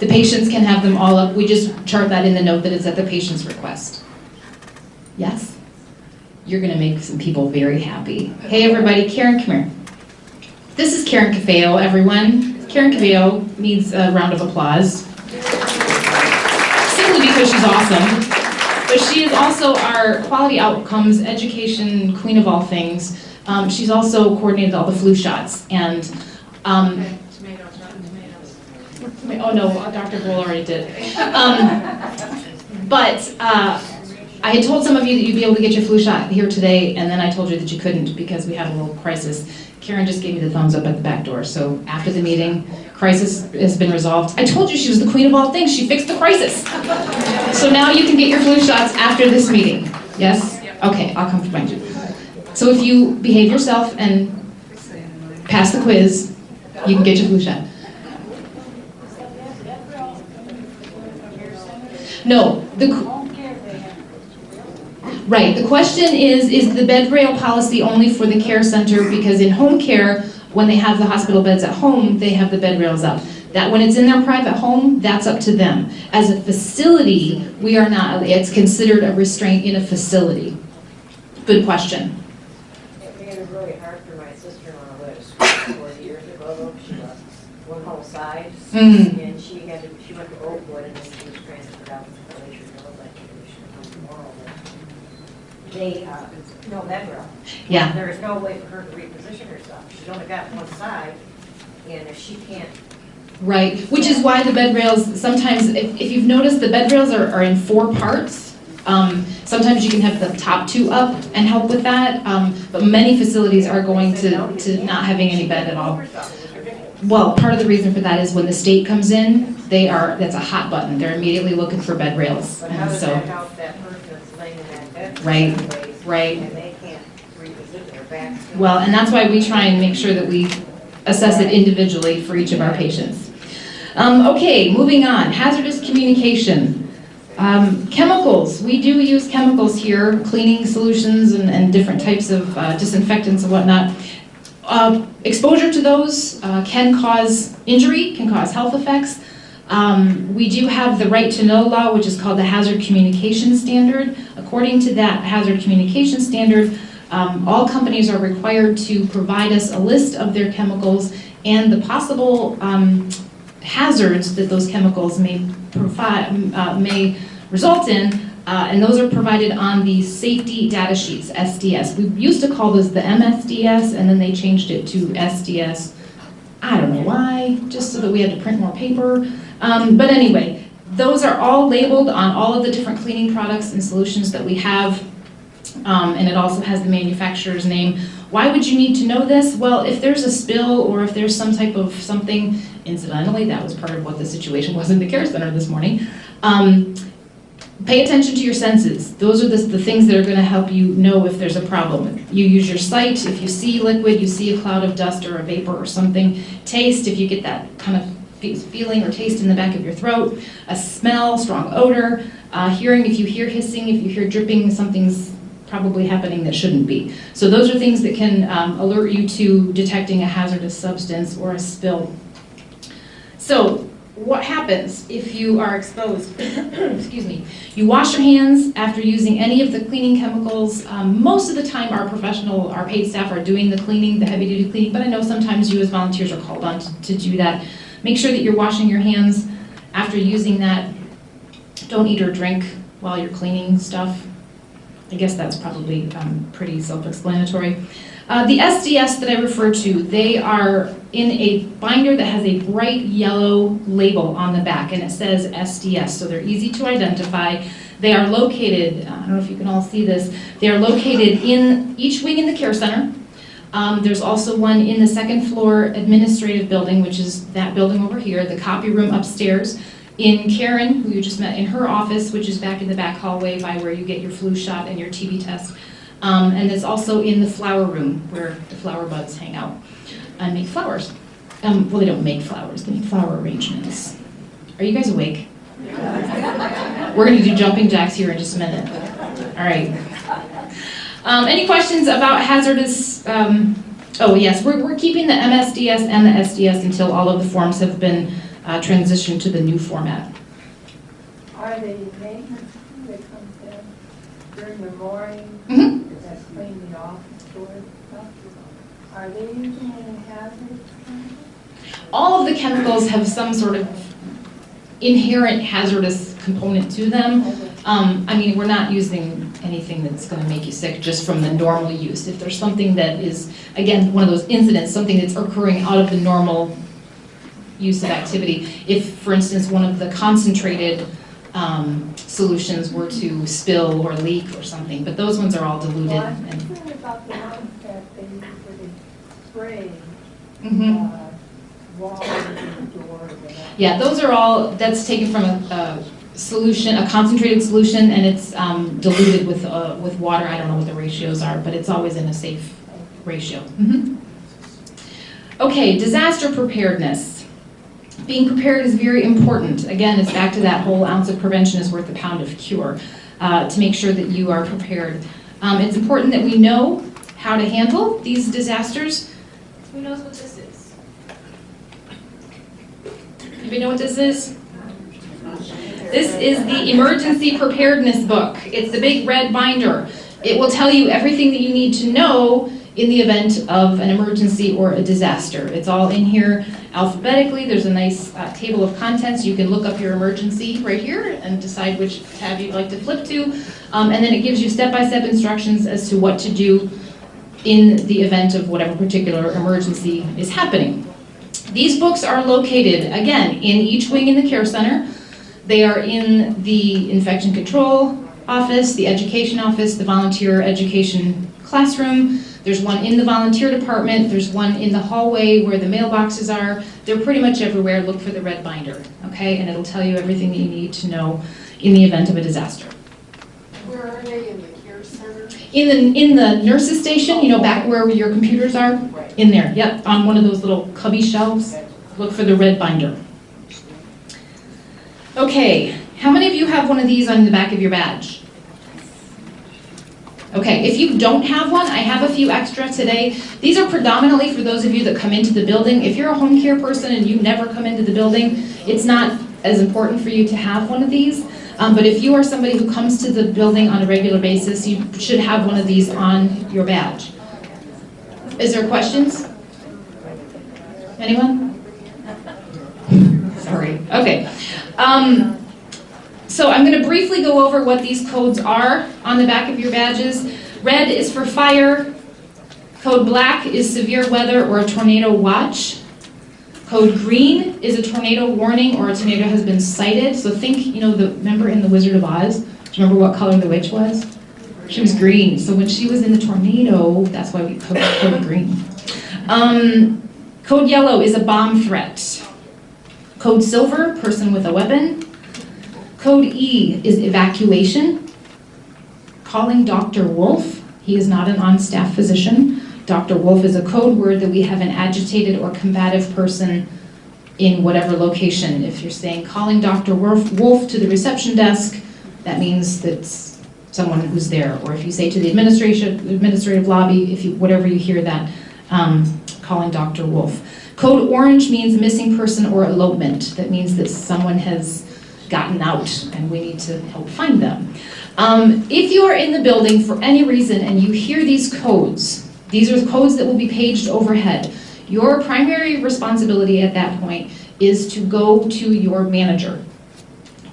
The patients can have them all up. We just chart that in the note that it's at the patient's request. Yes? You're going to make some people very happy. Hey, everybody. Karen, come here. This is Karen Cafeo, everyone. Karen Cafeo needs a round of applause. Simply because she's awesome. But she is also our quality outcomes education queen of all things. She's also coordinated all the flu shots. And Tomatoes, rotten tomatoes. oh no, Dr. Bull already did. But I had told some of you that you'd be able to get your flu shot here today, and then I told you that you couldn't because we had a little crisis. Karen just gave me the thumbs up at the back door. So after the meeting, crisis has been resolved. I told you she was the queen of all things. She fixed the crisis. So now you can get your flu shots after this meeting. Yes? Okay, I'll come find you. So if you behave yourself and pass the quiz, you can get your flu shot. No, right, the question is the bed rail policy only for the care center? Because in home care, when they have the hospital beds at home, they have the bed rails up. That when it's in their private home, that's up to them. As a facility, we are not, it's considered a restraint in a facility. Good question. It made it really hard for my sister-in-law who had a stroke 4 years ago. She lost one whole side, and she went to Oakwood, and then she was transferred out to the Glacier Hill, like she should come tomorrow. But they, no bed rail. Yeah. There is no way for her to reposition herself. She's only got one side, and if she can't. Right, which is why the bed rails, sometimes, if you've noticed, the bed rails are in 4 parts. Sometimes you can have the top 2 up and help with that, but many facilities are going to not having any bed at all. Well, part of the reason for that is when the state comes in, that's a hot button. They're immediately looking for bed rails. But how And does so, that help that person that's laying in that bed? for Right, 2 days, right. And they can't reposition their backs? Well, and that's why we try and make sure that we assess it individually for each of our patients. Okay, moving on, hazardous communication. Chemicals, we do use chemicals here, cleaning solutions and different types of disinfectants and whatnot. Exposure to those can cause injury, can cause health effects. We do have the right to know law, which is called the Hazard Communication Standard. According to that Hazard Communication Standard, all companies are required to provide us a list of their chemicals and the possible hazards that those chemicals may result in, and those are provided on the safety data sheets, SDS. We used to call those the MSDS, and then they changed it to SDS. I don't know why, just so that we had to print more paper. But anyway, those are all labeled on all of the different cleaning products and solutions that we have, and it also has the manufacturer's name. Why would you need to know this? Well, if there's a spill or if there's some type of something, incidentally, that was part of what the situation was in the care center this morning. Pay attention to your senses. Those are the things that are going to help you know if there's a problem. You use your sight. If you see liquid, you see a cloud of dust or a vapor or something. Taste, if you get that kind of feeling or taste in the back of your throat. A smell, strong odor. Hearing, if you hear hissing, if you hear dripping, something's probably happening that shouldn't be. So those are things that can alert you to detecting a hazardous substance or a spill. So what happens if you are exposed? Excuse me. You wash your hands after using any of the cleaning chemicals. Most of the time our paid staff are doing the cleaning, the heavy duty cleaning, but I know sometimes you as volunteers are called on to do that. Make sure that you're washing your hands after using that. Don't eat or drink while you're cleaning stuff. I guess that's probably pretty self-explanatory. The SDS that I refer to, they are in a binder that has a bright yellow label on the back, and it says SDS, so they're easy to identify. They are located, I don't know if you can all see this, they are located in each wing in the care center. There's also one in the 2nd floor administrative building, which is that building over here, the copy room upstairs. In Karen, who you just met, in her office, which is back in the back hallway by where you get your flu shot and your TB test. And it's also in the flower room where the flower buds hang out and make flowers. Well, they don't make flowers, they make flower arrangements. Are you guys awake? We're going to do jumping jacks here in just a minute. All right. Any questions about hazardous? Oh yes, we're keeping the MSDS and the SDS until all of the forms have been transitioned to the new format. Are they maintenance that comes in during the morning? Mm-hmm. That's cleaning off the store stuff? Are they using any hazardous chemicals? All of the chemicals have some sort of inherent hazardous component to them. I mean, we're not using anything that's going to make you sick just from the normal use. If there's something that is, again, one of those incidents, something that's occurring out of the normal use of activity. If, for instance, one of the concentrated solutions were to spill or leak or something, but those ones are all diluted. Well, I'm concerned about the ones that they use for the spray, walls and doors and that. Yeah, those are all, that's taken from a solution, a concentrated solution, and it's diluted with water. I don't know what the ratios are, but it's always in a safe ratio. Okay, disaster preparedness. Being prepared is very important. Again, it's back to that whole ounce of prevention is worth a pound of cure, to make sure that you are prepared. It's important that we know how to handle these disasters. Who knows what this is? Anybody know what this is? This is the emergency preparedness book. It's the big red binder. It will tell you everything that you need to know in the event of an emergency or a disaster. It's all in here alphabetically. There's a nice table of contents. You can look up your emergency right here and decide which tab you'd like to flip to. And then it gives you step-by-step instructions as to what to do in the event of whatever particular emergency is happening. These books are located, again, in each wing in the care center. They are in the infection control office, the education office, the volunteer education classroom. There's one in the volunteer department. There's one in the hallway where the mailboxes are. They're pretty much everywhere. Look for the red binder, okay? And it'll tell you everything that you need to know in the event of a disaster. Where are they, in the care center? In the nurses station, you know, back where your computers are? In there, yep, on one of those little cubby shelves. Look for the red binder. Okay, how many of you have one of these on the back of your badge? Okay, if you don't have one, I have a few extra today. These are predominantly for those of you that come into the building. If you're a home care person and you never come into the building, it's not as important for you to have one of these. But if you are somebody who comes to the building on a regular basis, you should have one of these on your badge. Is there questions? Anyone? Sorry, okay. So I'm going to briefly go over what these codes are on the back of your badges. Red is for fire. Code black is severe weather or a tornado watch. Code green is a tornado warning or a tornado has been sighted. So think, you know, remember in The Wizard of Oz? Do you remember what color the witch was? She was green. So when she was in the tornado, that's why we code green. Code yellow is a bomb threat. Code silver, person with a weapon. Code E is evacuation. Calling Dr. Wolf. He is not an on-staff physician. Dr. Wolf is a code word that we have an agitated or combative person in whatever location. If you're saying calling Dr. Wolf to the reception desk, that means that's someone who's there. Or if you say to the administrative lobby, whatever you hear that, calling Dr. Wolf. Code orange means missing person or elopement. That means that someone has gotten out and we need to help find them. If you are in the building for any reason and you hear these codes, these are codes that will be paged overhead. Your primary responsibility at that point is to go to your manager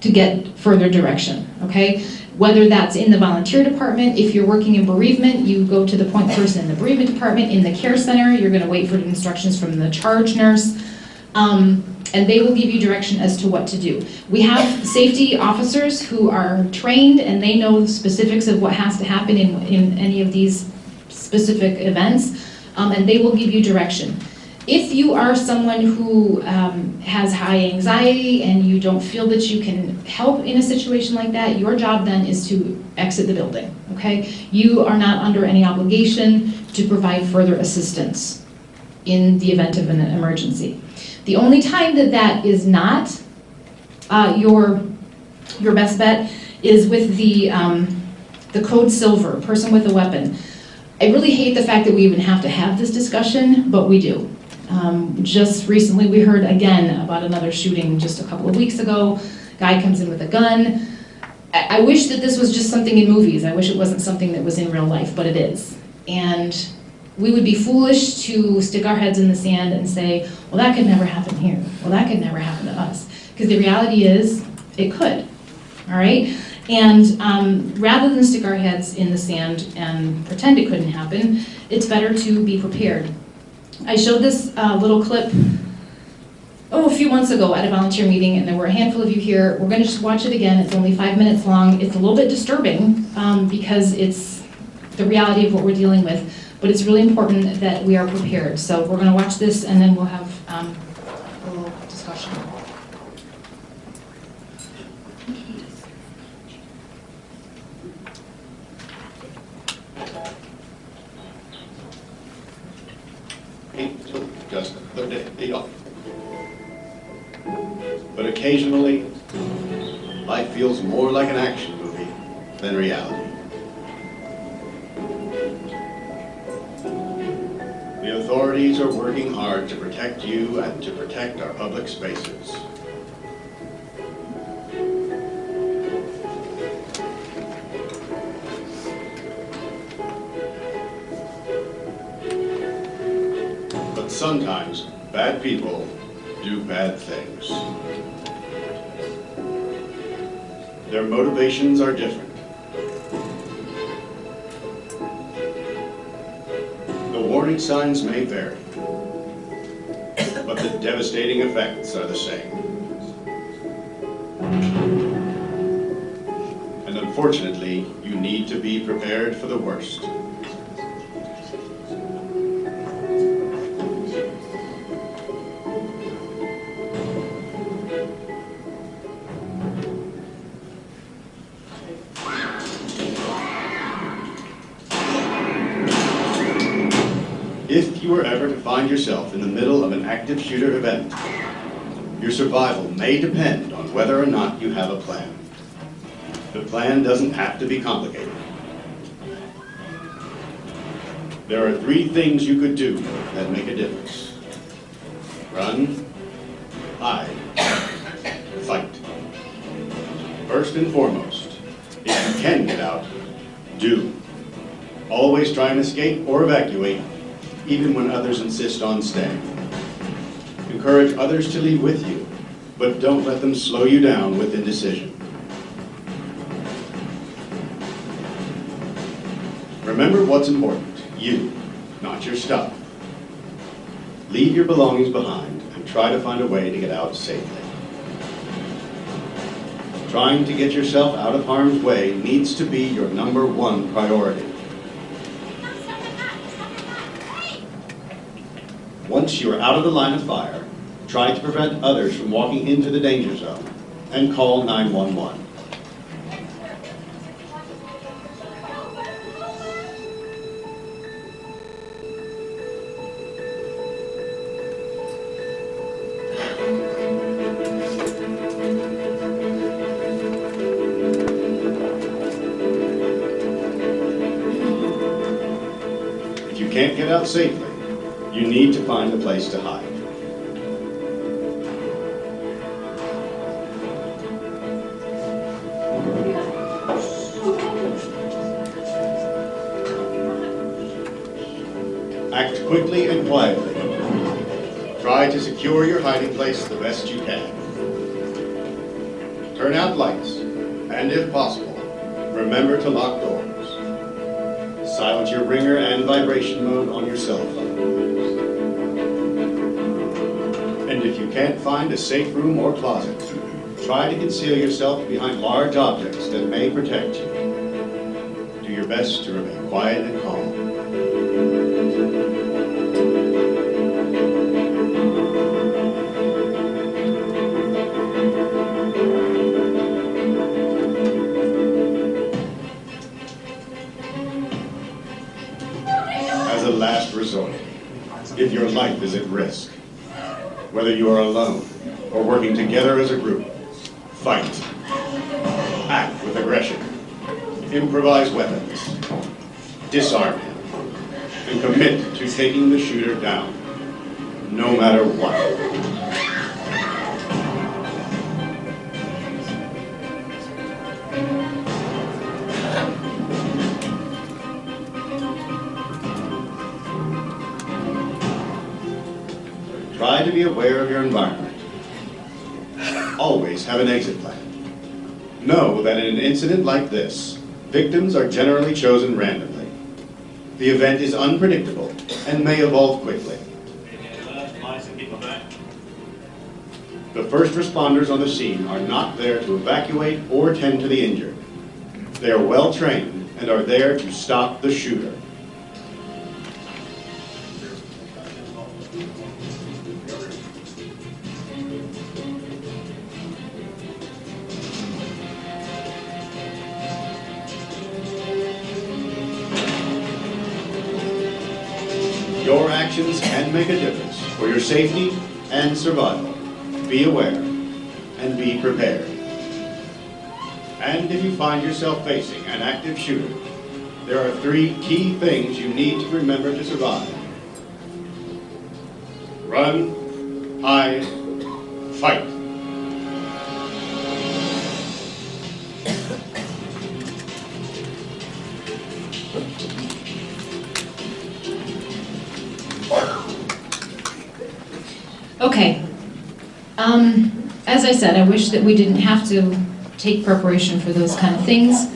to get further direction, okay? Whether that's in the volunteer department, if you're working in bereavement, you go to the point person in the bereavement department. In the care center, you're gonna wait for instructions from the charge nurse. And they will give you direction as to what to do. We have safety officers who are trained and they know the specifics of what has to happen in any of these specific events, and they will give you direction. If you are someone who has high anxiety and you don't feel that you can help in a situation like that, your job then is to exit the building, okay? You are not under any obligation to provide further assistance in the event of an emergency. The only time that that is not your best bet is with the code silver, person with a weapon. I really hate the fact that we even have to have this discussion, but we do. Just recently we heard again about another shooting just a couple of weeks ago. Guy comes in with a gun. I wish that this was just something in movies. I wish it wasn't something that was in real life, but it is. And we would be foolish to stick our heads in the sand and say, well, that could never happen here. Well, that could never happen to us. Because the reality is, it could, all right? And rather than stick our heads in the sand and pretend it couldn't happen, it's better to be prepared. I showed this little clip, a few months ago at a volunteer meeting, and there were a handful of you here. We're gonna just watch it again. It's only 5 minutes long. It's a little bit disturbing because it's the reality of what we're dealing with. But it's really important that we are prepared. So we're going to watch this and then we'll have a little discussion. Just another day off. But occasionally, life feels more like an action movie than reality. The authorities are working hard to protect you and to protect our public spaces. But sometimes bad people do bad things. Their motivations are different. Warning signs may vary, but the devastating effects are the same. And unfortunately, Unfortunately, you need to be prepared for the worst. If you were ever to find yourself in the middle of an active shooter event, your survival may depend on whether or not you have a plan. The plan doesn't have to be complicated. There are 3 things you could do that make a difference. Run, hide, fight. First and foremost, if you can get out, do. Always try and escape or evacuate, even when others insist on staying. Encourage others to leave with you, but don't let them slow you down with indecision. Remember what's important, you, not your stuff. Leave your belongings behind and try to find a way to get out safely. Trying to get yourself out of harm's way needs to be your #1 priority. Once you are out of the line of fire, try to prevent others from walking into the danger zone and call 911. If you can't get out safely, you need to find a place to hide. Act quickly and quietly. Try to secure your hiding place the best you can. Turn out lights, and if possible, remember to lock doors. Silence your ringer and vibration mode on your cell phone. And if you can't find a safe room or closet, try to conceal yourself behind large objects that may protect you. Do your best to remain quiet and calm. As a last resort, if your life is at risk, whether you are alone or working together as a group, fight. Act with aggression. Improvise weapons. Disarm him. And commit to taking the shooter down, no matter what. Try to be aware of your environment. Always have an exit plan. Know that in an incident like this, victims are generally chosen randomly. The event is unpredictable and may evolve quickly. The first responders on the scene are not there to evacuate or tend to the injured. They are well trained and are there to stop the shooter. Your actions can make a difference for your safety and survival. Be aware and be prepared. And if you find yourself facing an active shooter, there are 3 key things you need to remember to survive. Run, hide, fight. Okay. As I said, I wish that we didn't have to take preparation for those kind of things,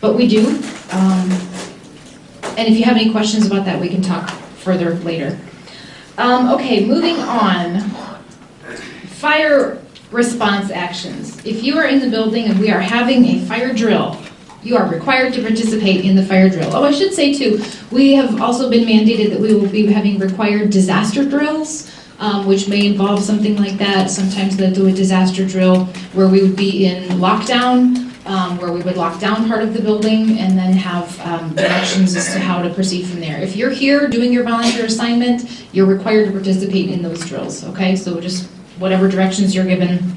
but we do. And if you have any questions about that, we can talk further later. Okay, moving on. Fire response actions. If you are in the building and we are having a fire drill, You are required to participate in the fire drill. Oh, I should say too, we have also been mandated that we will be having required disaster drills, which may involve something like that. Sometimes they'll do a disaster drill where we would be in lockdown, where we would lock down part of the building and then have directions as to how to proceed from there. If you're here doing your volunteer assignment, you're required to participate in those drills, okay? So just whatever directions you're given.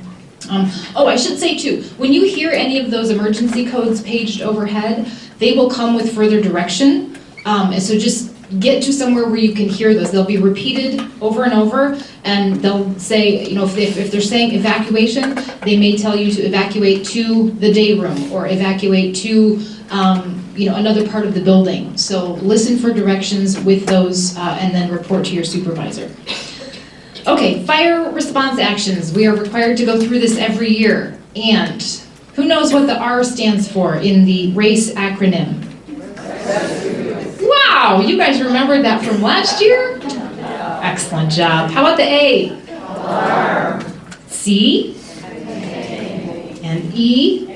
Oh, I should say too, when you hear any of those emergency codes paged overhead, they will come with further direction. And so just get to somewhere where you can hear those. They'll be repeated over and over, and they'll say, you know, if they're saying evacuation, they may tell you to evacuate to the day room or evacuate to another part of the building. So listen for directions with those and then report to your supervisor. Okay, fire response actions. We are required to go through this every year. And who knows what the R stands for in the RACE acronym? Wow, you guys remembered that from last year? Excellent job. How about the A? Alarm. C? And E?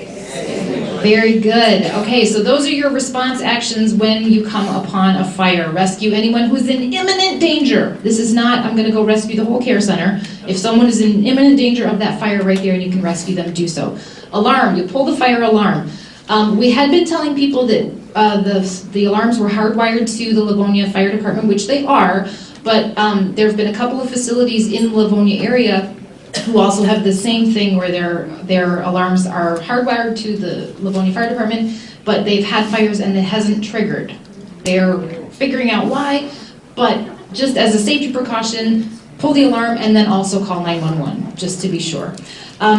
Very good. Okay, so those are your response actions when you come upon a fire. Rescue anyone who's in imminent danger. This is not, I'm going to go rescue the whole care center. If someone is in imminent danger of that fire right there and you can rescue them, do so. Alarm, you pull the fire alarm. We had been telling people that the alarms were hardwired to the Livonia Fire Department, which they are, but there have been a couple of facilities in the Livonia area who also have the same thing where their alarms are hardwired to the Livonia Fire Department, but they've had fires and it hasn't triggered. They're figuring out why, but just as a safety precaution, pull the alarm and then also call 911, just to be sure.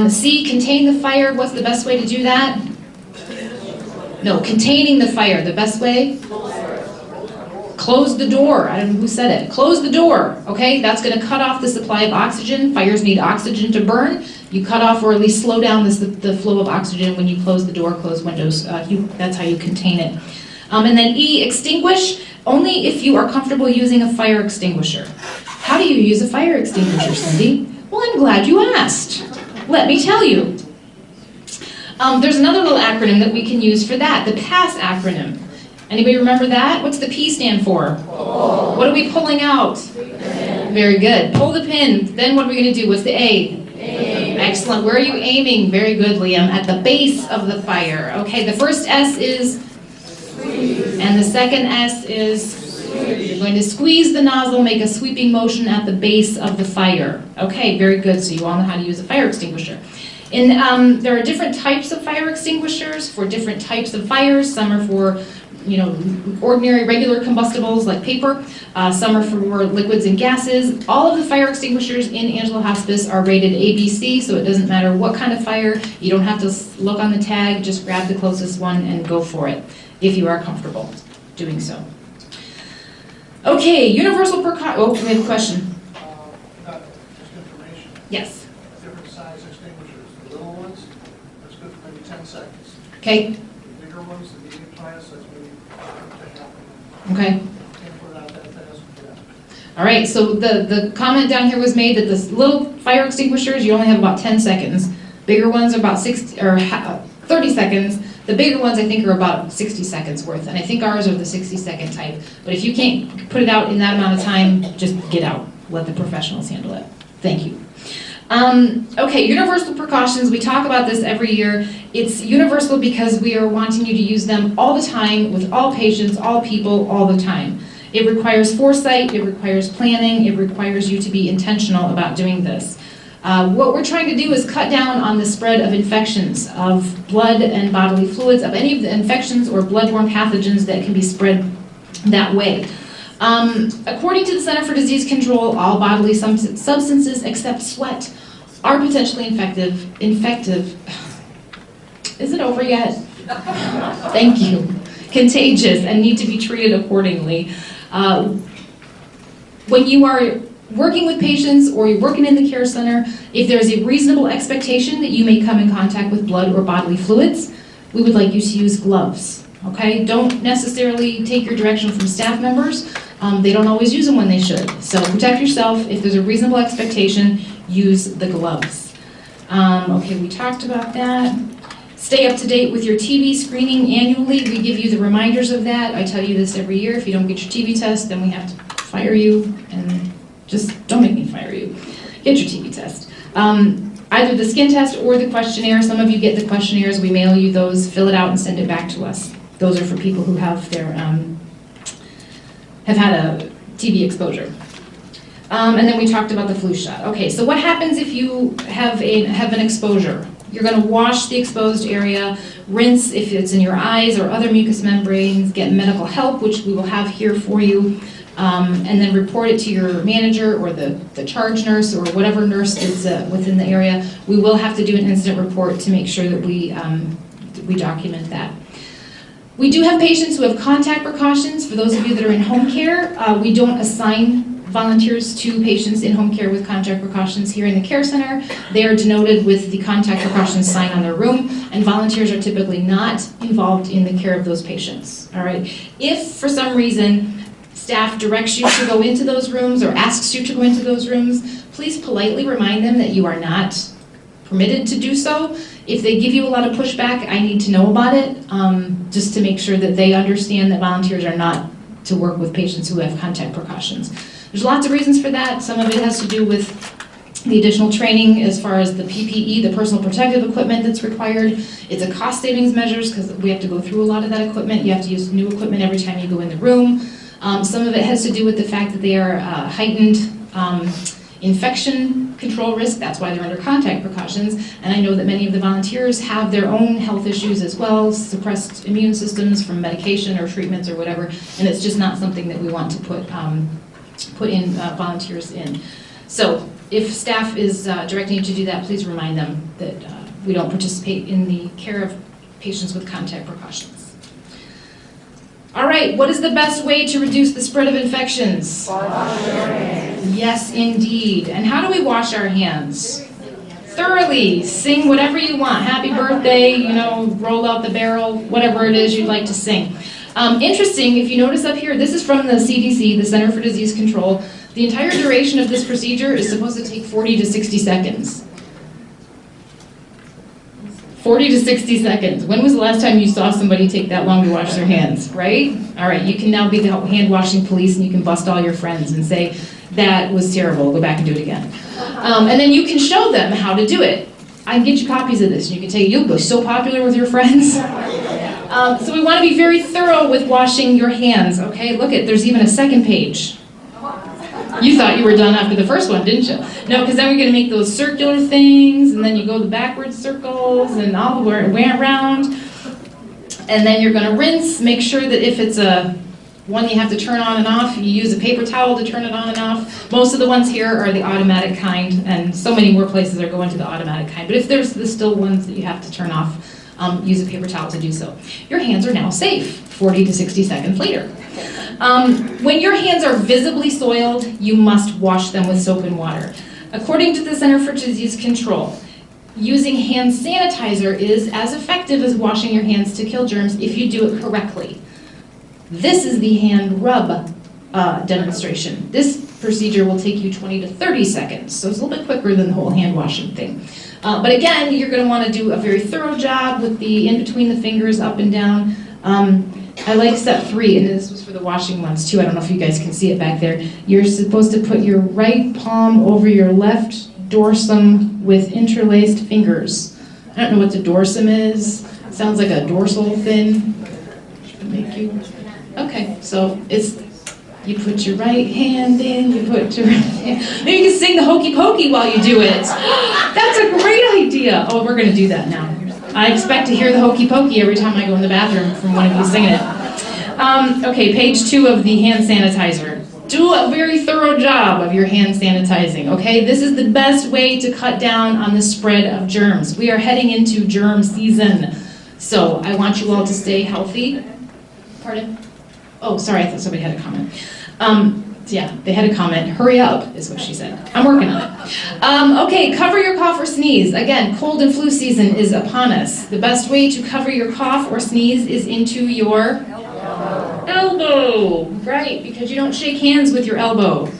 C, contain the fire. What's the best way to do that? No, containing the fire. The best way? Close the door. I don't know who said it. Close the door, okay? That's going to cut off the supply of oxygen. Fires need oxygen to burn. You cut off or at least slow down the flow of oxygen when you close the door, close windows. That's how you contain it. And then E, extinguish, only if you are comfortable using a fire extinguisher. How do you use a fire extinguisher, Cindy? Well, I'm glad you asked. Let me tell you. There's another little acronym that we can use for that, the PASS acronym. Anybody remember that? What's the P stand for? Pull. What are we pulling out? Very good. Pull the pin. Then what are we going to do? What's the A? Aim. Excellent. Where are you aiming? Very good, Liam. At the base of the fire. Okay, the first S is squeeze. And the second S is squeeze. You're going to squeeze the nozzle, make a sweeping motion at the base of the fire. Okay, very good. So you all know how to use a fire extinguisher. And there are different types of fire extinguishers for different types of fires. Some are for ordinary, regular combustibles like paper. Some are for liquids and gases. All of the fire extinguishers in Angela Hospice are rated ABC, so it doesn't matter what kind of fire. You don't have to look on the tag, just grab the closest one and go for it, if you are comfortable doing so. Okay, universal precaution. Oh, we have a question. Just information. Yes. Different size extinguishers. The little ones, that's good for maybe 10 seconds. Okay. The bigger ones, the medium class, that's maybe Okay. can't put it out that fast. All right, so the comment down here was made that the little fire extinguishers, you only have about 10 seconds. Bigger ones are about 30 seconds. The bigger ones, I think, are about 60 seconds worth, and I think ours are the 60-second type. But if you can't put it out in that amount of time, just get out. Let the professionals handle it. Thank you. Okay, universal precautions. We talk about this every year. It's universal because we are wanting you to use them all the time with all patients, all people, all the time. It requires foresight, it requires planning, it requires you to be intentional about doing this. What we're trying to do is cut down on the spread of infections, of blood and bodily fluids, of any of the infections or bloodborne pathogens that can be spread that way. According to the Center for Disease Control, all bodily substances except sweat are potentially infective. Is it over yet? Thank you. Contagious and need to be treated accordingly. When you are working with patients or you're working in the care center, if there's a reasonable expectation that you may come in contact with blood or bodily fluids, we would like you to use gloves. Okay? Don't necessarily take your direction from staff members. They don't always use them when they should. So protect yourself. If there's a reasonable expectation, use the gloves. Okay, we talked about that. Stay up to date with your TB screening annually. We give you the reminders of that. I tell you this every year. If you don't get your TB test, then we have to fire you, and just don't make me fire you. Get your TB test. Either the skin test or the questionnaire. Some of you get the questionnaires. We mail you those. Fill it out and send it back to us. Those are for people who have their have had a TB exposure. And then we talked about the flu shot. Okay, so what happens if you have an exposure? You're going to wash the exposed area, rinse if it's in your eyes or other mucous membranes, get medical help, which we will have here for you, and then report it to your manager or the charge nurse or whatever nurse is within the area. We will have to do an incident report to make sure that we document that. We do have patients who have contact precautions. For those of you that are in home care, we don't assign volunteers to patients in home care with contact precautions here in the care center. They are denoted with the contact precautions sign on their room, and volunteers are typically not involved in the care of those patients. All right. If for some reason staff directs you to go into those rooms or asks you to go into those rooms, please politely remind them that you are not permitted to do so. If they give you a lot of pushback, I need to know about it, just to make sure that they understand that volunteers are not to work with patients who have contact precautions. There's lots of reasons for that. Some of it has to do with the additional training as far as the PPE, the personal protective equipment that's required. It's a cost savings measures because we have to go through a lot of that equipment. You have to use new equipment every time you go in the room. Some of it has to do with the fact that they are heightened infection control risk. That's why they're under contact precautions. And I know that many of the volunteers have their own health issues as well, suppressed immune systems from medication or treatments or whatever. And it's just not something that we want to put in volunteers in. So if staff is directing you to do that, please remind them that we don't participate in the care of patients with contact precautions. All right, what is the best way to reduce the spread of infections? Wash your hands. Yes, indeed. And how do we wash our hands? Thoroughly. Sing whatever you want. Happy birthday, roll out the barrel, whatever it is you'd like to sing. Interesting, if you notice up here, this is from the CDC, the Center for Disease Control. The entire duration of this procedure is supposed to take 40 to 60 seconds. 40 to 60 seconds. When was the last time you saw somebody take that long to wash their hands, right? All right, you can now be the hand washing police and you can bust all your friends and say, that was terrible, go back and do it again. And then you can show them how to do it. I can get you copies of this and you can say, you'll be so popular with your friends. So we want to be very thorough with washing your hands, okay? Look there's even a second page. You thought you were done after the first one, didn't you? No, because then we're going to make those circular things, and then you go the backwards circles, and all the way around. And then you're going to rinse. Make sure that if it's a one you have to turn on and off, you use a paper towel to turn it on and off. Most of the ones here are the automatic kind, and so many more places are going to the automatic kind. But if there's still ones that you have to turn off, use a paper towel to do so. Your hands are now safe 40 to 60 seconds later. When your hands are visibly soiled, you must wash them with soap and water. According to the Center for Disease Control, using hand sanitizer is as effective as washing your hands to kill germs if you do it correctly. This is the hand rub demonstration. This procedure will take you 20 to 30 seconds, so it's a little bit quicker than the whole hand washing thing. But again, you're going to want to do a very thorough job with the in between the fingers, up and down. I like step 3, and this was for the washing ones too. I don't know if you guys can see it back there. You're supposed to put your right palm over your left dorsum with interlaced fingers. I don't know what the dorsum is. It sounds like a dorsal fin. Okay, so it's you put your right hand in, you put your right hand. Maybe you can sing the Hokey Pokey while you do it. That's a great idea. Oh, we're going to do that now. I expect to hear the Hokey Pokey every time I go in the bathroom from one of you singing it. Okay, page 2 of the hand sanitizer. Do a very thorough job of your hand sanitizing, okay? This is the best way to cut down on the spread of germs. We are heading into germ season, so I want you all to stay healthy. Pardon? Oh, sorry, I thought somebody had a comment. Yeah, they had a comment. Hurry up, is what she said. I'm working on it. Okay, cover your cough or sneeze. Again, cold and flu season is upon us. The best way to cover your cough or sneeze is into your elbow. Right, because you don't shake hands with your elbow.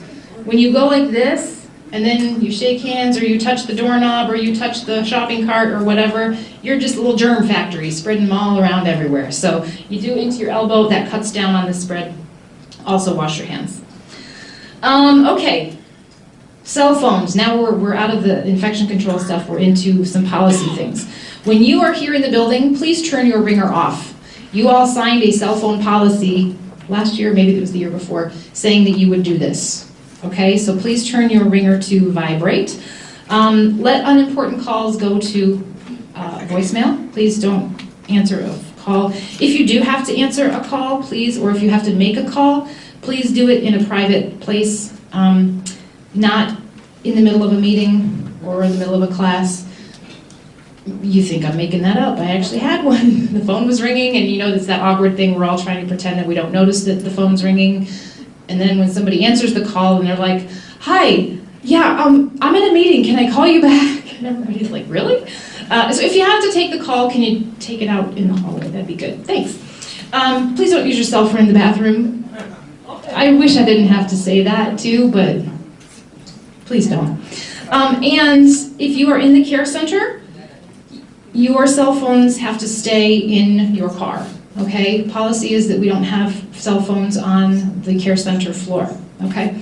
When you go like this and then you shake hands, or you touch the doorknob, or you touch the shopping cart, or whatever, you're just a little germ factory, spreading them all around everywhere. So you do into your elbow, that cuts down on the spread. Also wash your hands. Okay, cell phones. Now we're out of the infection control stuff, we're into some policy things. When you are here in the building, please turn your ringer off. You all signed a cell phone policy last year, maybe it was the year before, saying that you would do this. Okay, so please turn your ringer to vibrate. Let unimportant calls go to voicemail. Please don't answer a call. If you do have to answer a call, please, or if you have to make a call, please do it in a private place, not in the middle of a meeting or in the middle of a class. You think I'm making that up. I actually had one. The phone was ringing, and you know, it's that awkward thing, we're all trying to pretend that we don't notice that the phone's ringing. And then when somebody answers the call and they're like, hi, yeah, I'm in a meeting, can I call you back? And everybody's like, really? So if you have to take the call, can you take it out in the hallway? That'd be good, thanks. Please don't use your cell phone in the bathroom. I wish I didn't have to say that too, but please don't. And if you are in the care center, your cell phones have to stay in your car, okay? Policy is that we don't have cell phones on the care center floor, okay?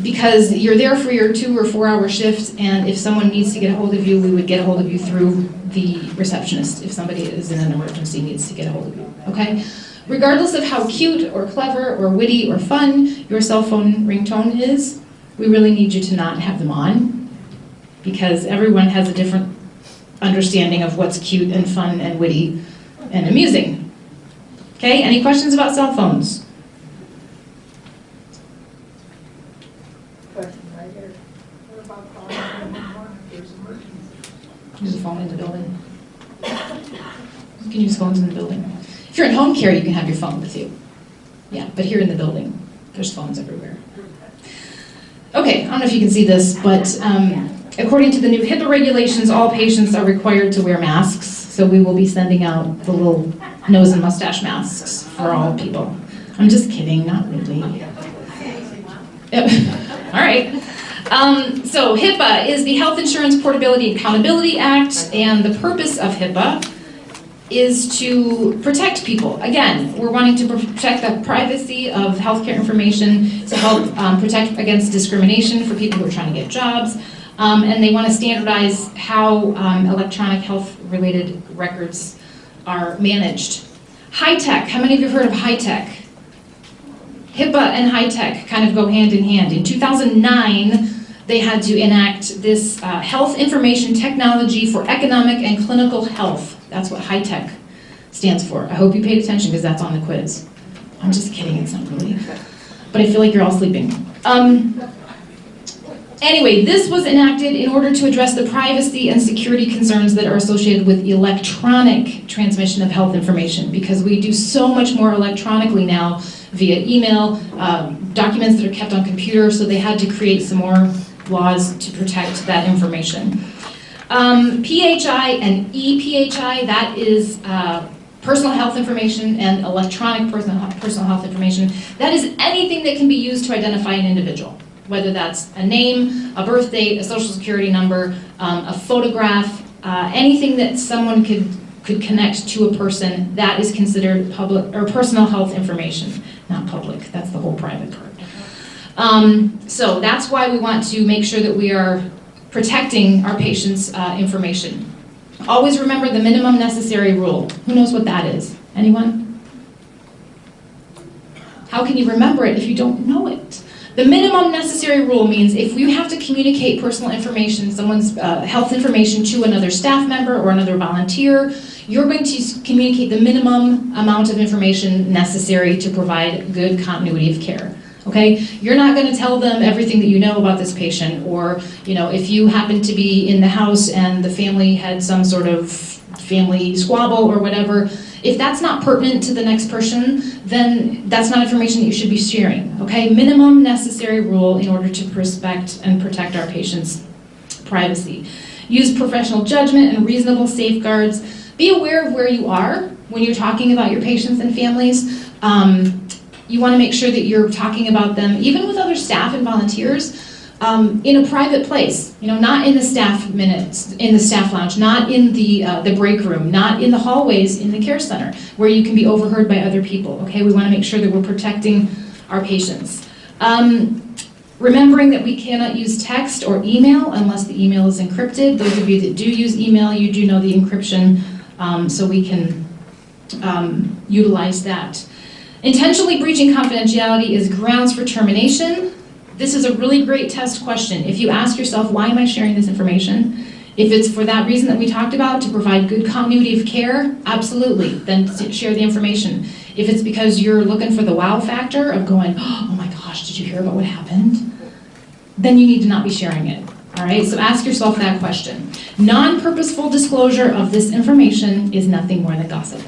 Because you're there for your 2 or 4 hour shift, and if someone needs to get a hold of you, we would get a hold of you through the receptionist if somebody is in an emergency, needs to get a hold of you, okay? Regardless of how cute or clever or witty or fun your cell phone ringtone is, we really need you to not have them on, because everyone has a different understanding of what's cute and fun and witty and amusing. Okay, any questions about cell phones? Question right here. What about calling 911 if there's an emergency? Use a phone in the building. You can use phones in the building. If you're in home care, you can have your phone with you. Yeah, but here in the building, there's phones everywhere. Okay, I don't know if you can see this, but according to the new HIPAA regulations, all patients are required to wear masks, so we will be sending out the little nose and mustache masks for all people. I'm just kidding, not really. All right. So HIPAA is the Health Insurance Portability and Accountability Act, and the purpose of HIPAA is to protect people. Again, we're wanting to protect the privacy of healthcare information, to help protect against discrimination for people who are trying to get jobs, and they want to standardize how electronic health-related records are managed. High tech, how many of you have heard of high tech? HIPAA and high tech kind of go hand in hand. In 2009, they had to enact this Health Information Technology for Economic and Clinical Health. That's what high tech stands for. I hope you paid attention because that's on the quiz. I'm just kidding, it's not really. But I feel like you're all sleeping. Anyway, this was enacted in order to address the privacy and security concerns that are associated with electronic transmission of health information, because we do so much more electronically now via email, documents that are kept on computers, so they had to create some more laws to protect that information. PHI and ePHI, that is personal health information and electronic personal health information. That is anything that can be used to identify an individual, whether that's a name, a birth date, a social security number, a photograph, anything that someone could connect to a person, that is considered public or personal health information, not public. That's the whole private part. So that's why we want to make sure that we are protecting our patients' information. Always remember the minimum necessary rule. Who knows what that is? Anyone? How can you remember it if you don't know it? The minimum necessary rule means if you have to communicate personal information, someone's health information to another staff member or another volunteer, you're going to communicate the minimum amount of information necessary to provide good continuity of care. Okay? You're not going to tell them everything that you know about this patient, or if you happen to be in the house and the family had some sort of family squabble or whatever, if that's not pertinent to the next person, then that's not information that you should be sharing. Okay? Minimum necessary rule in order to respect and protect our patients' privacy. Use professional judgment and reasonable safeguards. Be aware of where you are when you're talking about your patients and families. You want to make sure that you're talking about them, even with other staff and volunteers, in a private place, not in the staff minutes, in the staff lounge, not in the break room, not in the hallways in the care center where you can be overheard by other people. Okay, we want to make sure that we're protecting our patients. Remembering that we cannot use text or email unless the email is encrypted. Those of you that do use email, you do know the encryption, so we can utilize that. Intentionally breaching confidentiality is grounds for termination. This is a really great test question. If you ask yourself, why am I sharing this information? If it's for that reason that we talked about, to provide good continuity of care, absolutely, then share the information. If it's because you're looking for the wow factor of going, oh my gosh, did you hear about what happened? Then you need to not be sharing it, all right? So ask yourself that question. Non-purposeful disclosure of this information is nothing more than gossip,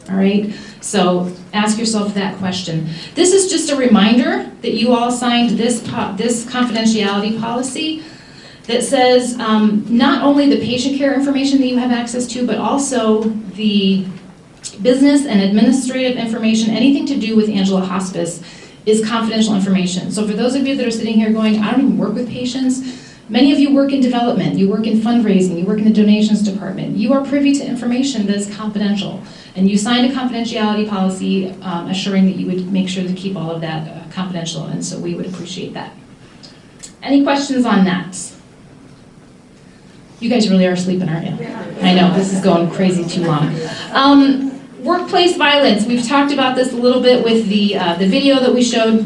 all right? So ask yourself that question. This is just a reminder that you all signed this confidentiality policy that says not only the patient care information that you have access to, but also the business and administrative information, anything to do with Angela Hospice is confidential information. So for those of you that are sitting here going, I don't even work with patients, many of you work in development, you work in fundraising, you work in the donations department, you are privy to information that is confidential. And you signed a confidentiality policy assuring that you would make sure to keep all of that confidential, and so we would appreciate that. Any questions on that? You guys really are sleeping, aren't you? I know, this is going crazy too long. Workplace violence, we've talked about this a little bit with the video that we showed.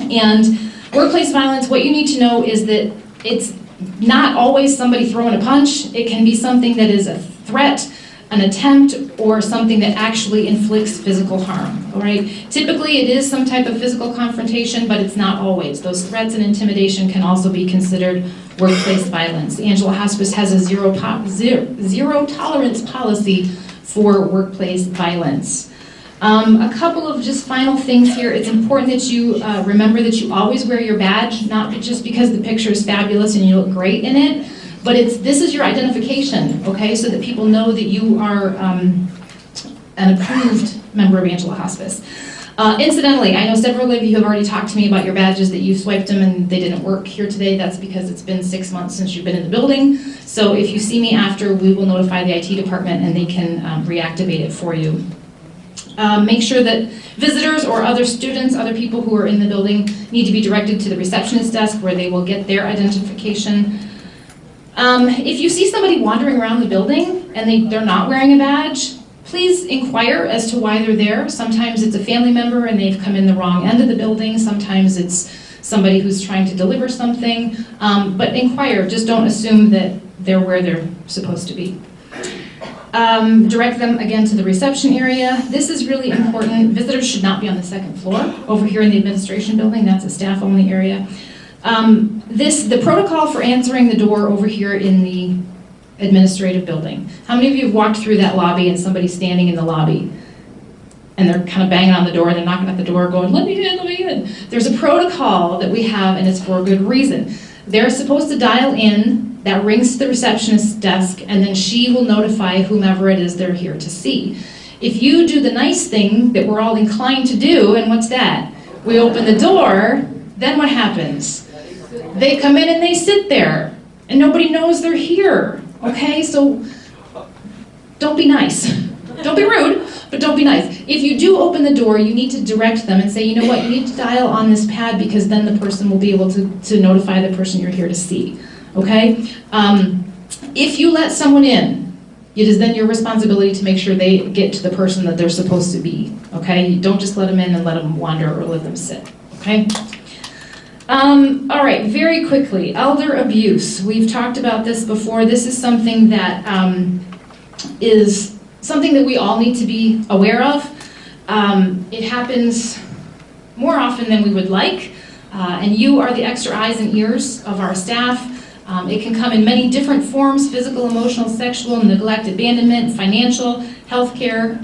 And workplace violence, what you need to know is that it's not always somebody throwing a punch. It can be something that is a threat, an attempt, or something that actually inflicts physical harm, all right? Typically, it is some type of physical confrontation, but it's not always. Those threats and intimidation can also be considered workplace violence. Angela Hospice has a zero tolerance policy for workplace violence. A couple of just final things here. It's important that you remember that you always wear your badge, not just because the picture is fabulous and you look great in it, but this is your identification, okay, so that people know that you are an approved member of Angela Hospice. Incidentally, I know several of you have already talked to me about your badges, that you swiped them and they didn't work here today. That's because it's been 6 months since you've been in the building. So if you see me after, we will notify the IT department and they can reactivate it for you. Make sure that visitors or other students, other people who are in the building, need to be directed to the receptionist desk where they will get their identification. If you see somebody wandering around the building and they're not wearing a badge, please inquire as to why they're there. Sometimes it's a family member and they've come in the wrong end of the building. Sometimes it's somebody who's trying to deliver something. But inquire, just don't assume that they're where they're supposed to be. Direct them again to the reception area. This is really important. Visitors should not be on the second floor. Over here in the administration building, that's a staff-only area. The protocol for answering the door over here in the administrative building. How many of you have walked through that lobby and somebody's standing in the lobby and they're kind of banging on the door, they're knocking at the door going, let me in, let me in. There's a protocol that we have and it's for a good reason. They're supposed to dial in, that rings to the receptionist's desk, and then she will notify whomever it is they're here to see. If you do the nice thing that we're all inclined to do, and what's that? We open the door, then what happens? They come in and they sit there, and nobody knows they're here, okay? So don't be nice. Don't be rude, but don't be nice. If you do open the door, you need to direct them and say, you know what, you need to dial on this pad because then the person will be able to notify the person you're here to see, okay? If you let someone in, it is then your responsibility to make sure they get to the person that they're supposed to be, okay? You don't just let them in and let them wander or let them sit, okay? All right, very quickly, elder abuse. We've talked about this before. This is something that is something that we all need to be aware of. It happens more often than we would like, and you are the extra eyes and ears of our staff. It can come in many different forms: physical, emotional, sexual, neglect, abandonment, financial, healthcare,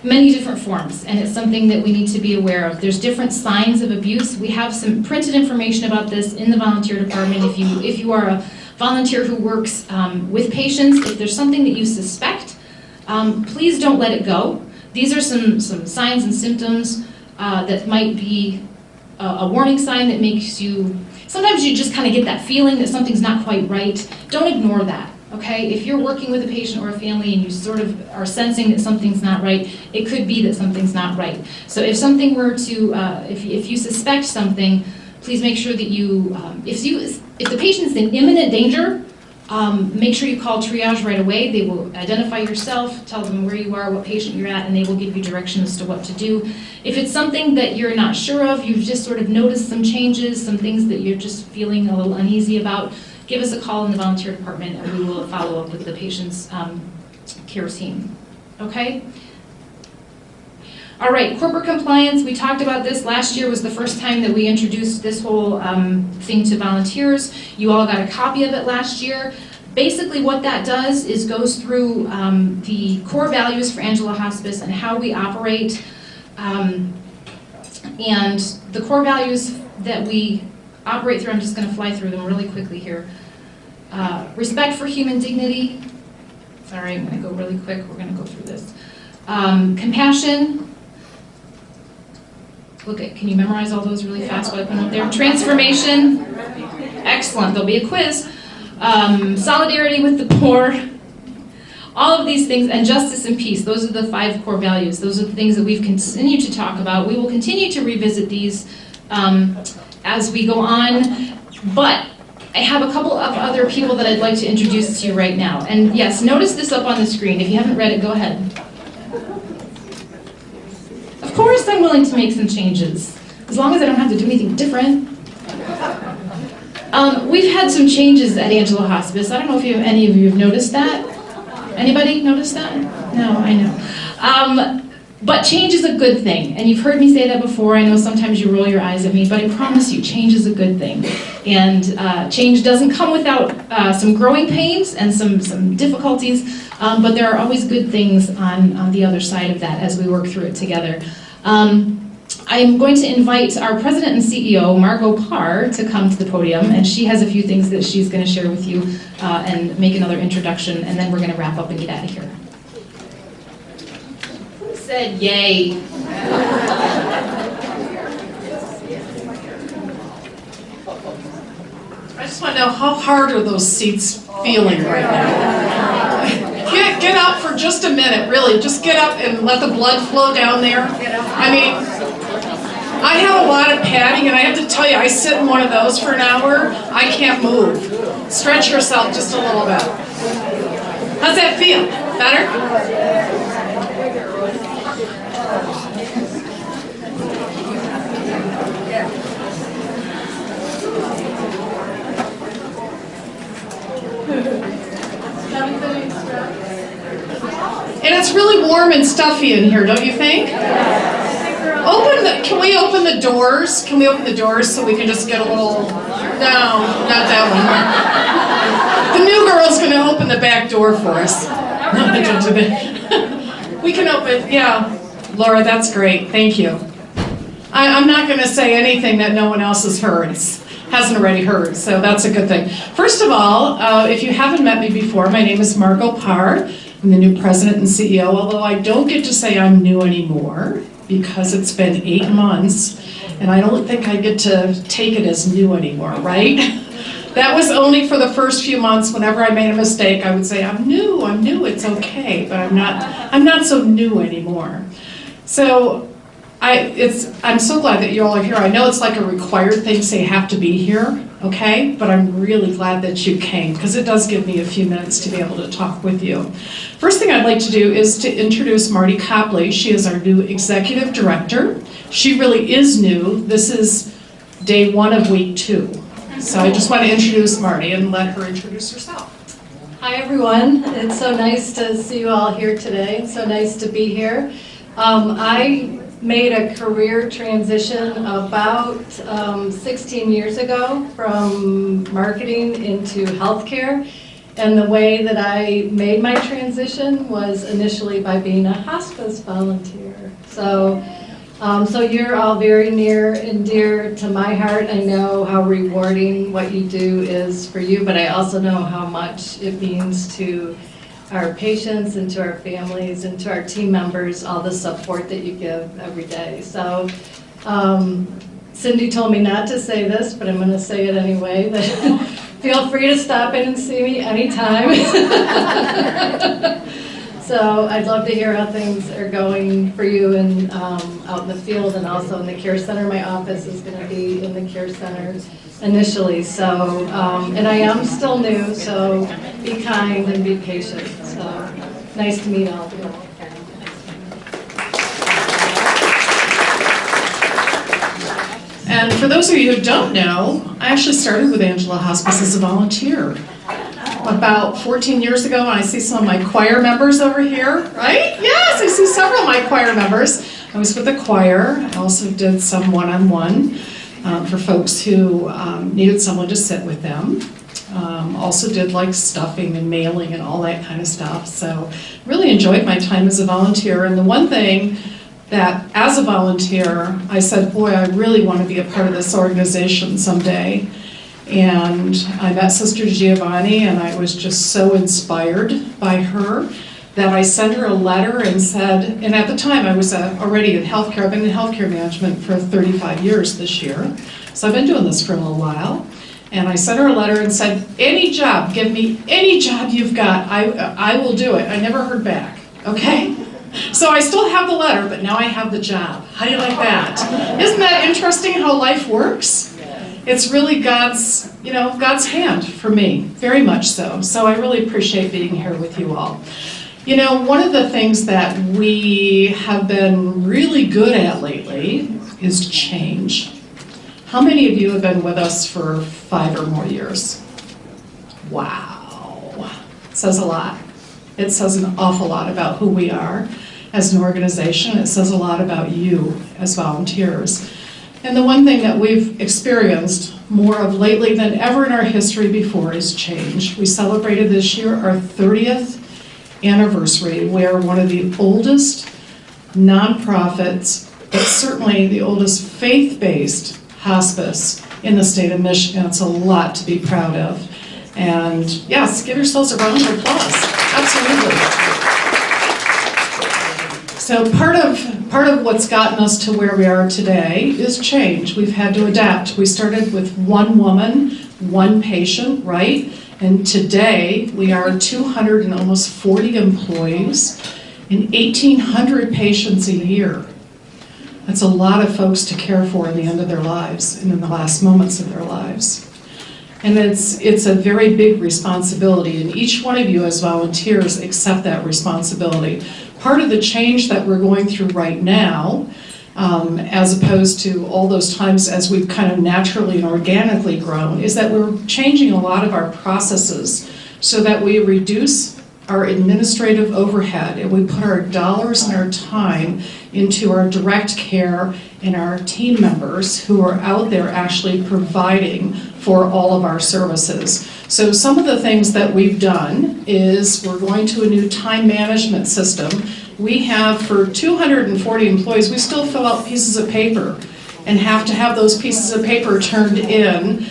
many different forms, and it's something that we need to be aware of. There's different signs of abuse. We have some printed information about this in the volunteer department. If you are a volunteer who works with patients, if there's something that you suspect, please don't let it go. These are some signs and symptoms that might be a warning sign that makes you sometimes you just kind of get that feeling that something's not quite right. Don't ignore that, okay? If you're working with a patient or a family and you sort of are sensing that something's not right, it could be that something's not right. So if something were to, if you suspect something, please make sure that you, if the patient's in imminent danger, make sure you call triage right away. They will identify yourself, tell them where you are, what patient you're at, and they will give you direction as to what to do. If it's something that you're not sure of, you've just sort of noticed some changes, some things that you're just feeling a little uneasy about, give us a call in the volunteer department and we will follow up with the patient's care team. Okay? All right, corporate compliance, we talked about this. Last year was the first time that we introduced this whole thing to volunteers. You all got a copy of it last year. Basically what that does is goes through the core values for Angela Hospice and how we operate. And the core values that we operate through, I'm just going to fly through them really quickly here. Respect for human dignity. Sorry, I'm going to go really quick. We're going to go through this. Compassion. Can you memorize all those really fast while I put them up there? Transformation. Excellent. There'll be a quiz. Solidarity with the poor. All of these things, and justice and peace. Those are the 5 core values. Those are the things that we've continued to talk about. We will continue to revisit these as we go on. But I have a couple of other people that I'd like to introduce to you right now. And yes, notice this up on the screen. If you haven't read it, go ahead. Of course I'm willing to make some changes, as long as I don't have to do anything different. We've had some changes at Angela Hospice. I don't know if any of you have noticed that. Anybody notice that? No, I know. But change is a good thing, and you've heard me say that before. I know sometimes you roll your eyes at me, but I promise you, change is a good thing. And change doesn't come without some growing pains and some difficulties, but there are always good things on the other side of that as we work through it together. I'm going to invite our president and CEO, Margot Parr, to come to the podium, and she has a few things that she's going to share with you and make another introduction, and then we're going to wrap up and get out of here. Who said yay? I just want to know, how hard are those seats feeling right now? Get up for just a minute, really. Just get up and let the blood flow down there. I mean, I have a lot of padding, and I have to tell you, I sit in one of those for an hour. I can't move. Stretch yourself just a little bit. How's that feel? Better? And it's really warm and stuffy in here, don't you think? Can we open the doors? Can we open the doors so we can just get a little... No, not that one. The new girl's going to open the back door for us. We can open, yeah. Laura, that's great. Thank you. I'm not going to say anything that no one else hasn't already heard, so that's a good thing. First of all, if you haven't met me before, my name is Margot Parr. I'm the new president and CEO, although I don't get to say I'm new anymore because it's been 8 months, and I don't think I get to take it as new anymore, right? That was only for the first few months. Whenever I made a mistake, I would say, I'm new, it's okay, but I'm not so new anymore. So I'm so glad that you all are here. I know it's like a required thing, so you have to be here, okay? But I'm really glad that you came, because it does give me a few minutes to be able to talk with you. First thing I'd like to do is to introduce Marty Copley. She is our new executive director. She really is new. This is day 1 of week 2. So I just want to introduce Marty and let her introduce herself. Hi everyone. It's so nice to see you all here today. It's so nice to be here. I made a career transition about 16 years ago from marketing into healthcare, and the way that I made my transition was initially by being a hospice volunteer. So you're all very near and dear to my heart. I know how rewarding what you do is for you, but I also know how much it means to our patients and to our families and to our team members, all the support that you give every day. So Cindy told me not to say this, but I'm going to say it anyway, that feel free to stop in and see me anytime. So I'd love to hear how things are going for you and out in the field and also in the care center. My office is going to be in the care center initially. So, and I am still new, so be kind and be patient. So nice to meet all of you. And for those of you who don't know, I actually started with Angela Hospice as a volunteer about 14 years ago. And I see some of my choir members over here, right? Yes, I see several of my choir members. I was with the choir. I also did some one-on-one for folks who needed someone to sit with them. Also did like stuffing and mailing and all that kind of stuff. So really enjoyed my time as a volunteer. And the one thing that as a volunteer, I said, boy, I really want to be a part of this organization someday. And I met Sister Giovanni, and I was just so inspired by her that I sent her a letter and said, and at the time I was already in healthcare. I've been in healthcare management for 35 years this year. So I've been doing this for a little while. And I sent her a letter and said, any job, give me any job you've got, I will do it. I never heard back, okay? So I still have the letter, but now I have the job. How do you like that? Isn't that interesting how life works? It's really God's, God's hand for me, very much so. So I really appreciate being here with you all. One of the things that we have been really good at lately is change. How many of you have been with us for 5 or more years? Wow. It says a lot. It says an awful lot about who we are as an organization. It says a lot about you as volunteers. And the one thing that we've experienced more of lately than ever in our history before is change. We celebrated this year our 30th anniversary. We are one of the oldest nonprofits, but certainly the oldest faith-based hospice in the state of Michigan. It's a lot to be proud of. And yes, give yourselves a round of applause. Absolutely. So part of what's gotten us to where we are today is change. We've had to adapt. We started with one woman, one patient, right? And today we are 240 employees and 1,800 patients a year. That's a lot of folks to care for in the end of their lives and in the last moments of their lives. And it's a very big responsibility, and each one of you as volunteers accept that responsibility. Part of the change that we're going through right now, as opposed to all those times as we've kind of naturally and organically grown, is that we're changing a lot of our processes so that we reduce our administrative overhead and we put our dollars and our time into our direct care and our team members who are out there actually providing for all of our services. So some of the things that we've done is we're going to a new time management system. We have, for 240 employees, we still fill out pieces of paper and have to have those pieces of paper turned in.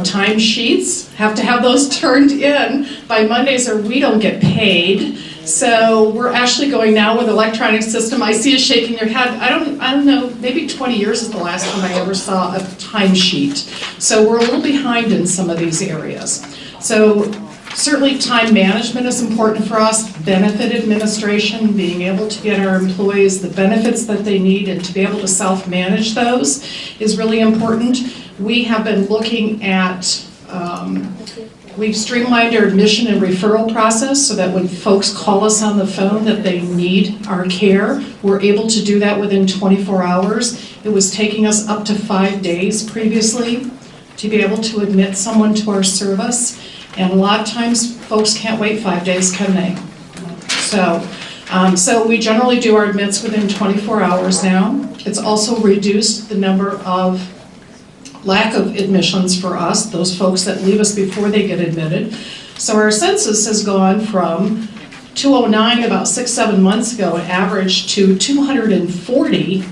Time sheets, have to have those turned in by Mondays or we don't get paid. So we're actually going now with electronic system. I see you shaking your head. I don't know, maybe 20 years is the last time I ever saw a timesheet. So we're a little behind in some of these areas. So certainly time management is important for us. Benefit administration, being able to get our employees the benefits that they need and to be able to self-manage those is really important. We have been looking at, we've streamlined our admission and referral process so that when folks call us on the phone that they need our care, we're able to do that within 24 hours. It was taking us up to 5 days previously to be able to admit someone to our service. And a lot of times folks can't wait 5 days, can they? So we generally do our admits within 24 hours now. It's also reduced the number of lack of admissions for us, those folks that leave us before they get admitted. So our census has gone from 209 about 6-7 months ago, average, to 240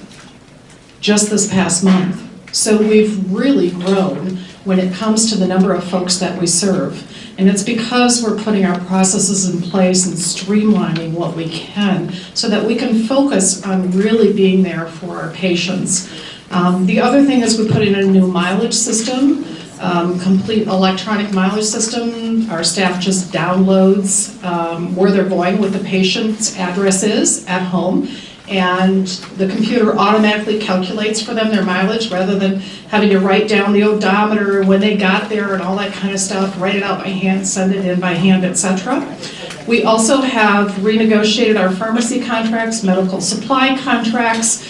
just this past month. So we've really grown when it comes to the number of folks that we serve. And it's because we're putting our processes in place and streamlining what we can so that we can focus on really being there for our patients. The other thing is we put in a new mileage system, complete electronic mileage system. Our staff just downloads where they're going, what the patient's address is at home, and the computer automatically calculates for them their mileage rather than having to write down the odometer, when they got there and all that kind of stuff, write it out by hand, send it in by hand, etc. We also have renegotiated our pharmacy contracts, medical supply contracts.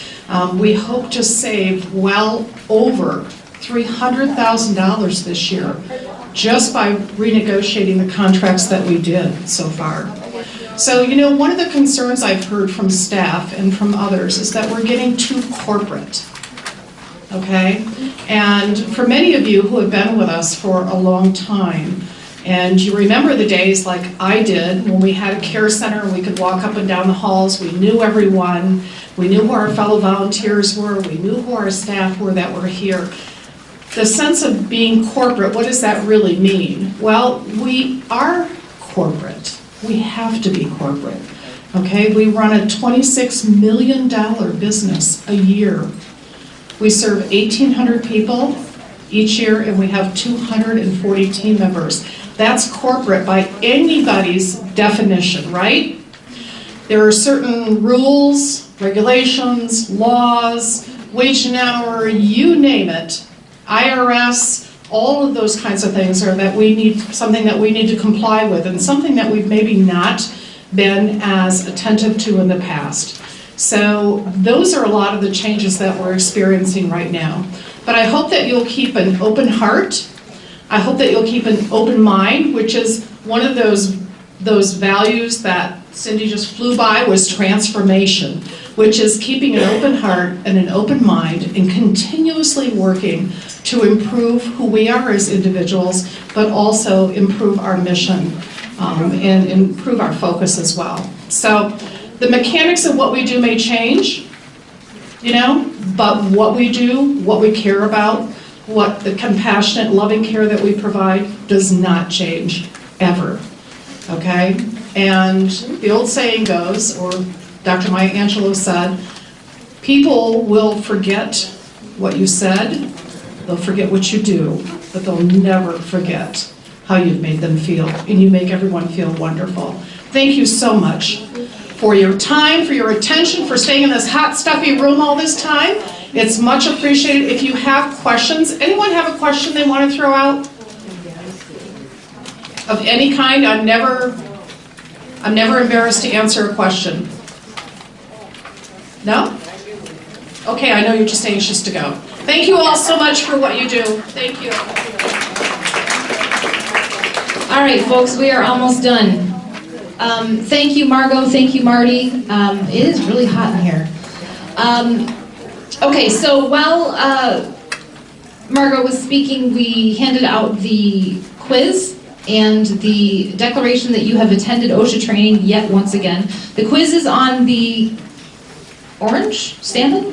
We hope to save well over $300,000 this year just by renegotiating the contracts that we did so far. So, you know, one of the concerns I've heard from staff and from others is that we're getting too corporate, okay? And for many of you who have been with us for a long time, and you remember the days like I did when we had a care center and we could walk up and down the halls, we knew everyone, we knew who our fellow volunteers were, we knew who our staff were that were here. The sense of being corporate, what does that really mean? Well, we are corporate. We have to be corporate, okay? We run a $26 million business a year. We serve 1,800 people each year, and we have 240 team members. That's corporate by anybody's definition, right? There are certain rules, regulations, laws, wage and hour, you name it, IRS, all of those kinds of things are that we need, something that we need to comply with, and something that we've maybe not been as attentive to in the past. So those are a lot of the changes that we're experiencing right now. But I hope that you'll keep an open heart. I hope that you'll keep an open mind, which is one of those values that Cindy just flew by, was transformation, which is keeping an open heart and an open mind and continuously working to improve who we are as individuals, but also improve our mission and improve our focus as well. So the mechanics of what we do may change, you know, but what we do, what we care about, what the compassionate, loving care that we provide does not change, ever, okay? And the old saying goes, or Dr. Maya Angelou said, people will forget what you said, they'll forget what you do, but they'll never forget how you've made them feel, and you make everyone feel wonderful. Thank you so much for your time, for your attention, for staying in this hot, stuffy room all this time. It's much appreciated. If you have questions, anyone have a question they want to throw out? Of any kind? I'm never embarrassed to answer a question. No? Okay, I know you're just anxious to go. Thank you all so much for what you do. Thank you. All right, folks, we are almost done. Thank you, Margot. Thank you, Marty. It is really hot in here. Okay, so while Margot was speaking, we handed out the quiz and the declaration that you have attended OSHA training yet once again. The quiz is on the orange, stand-up,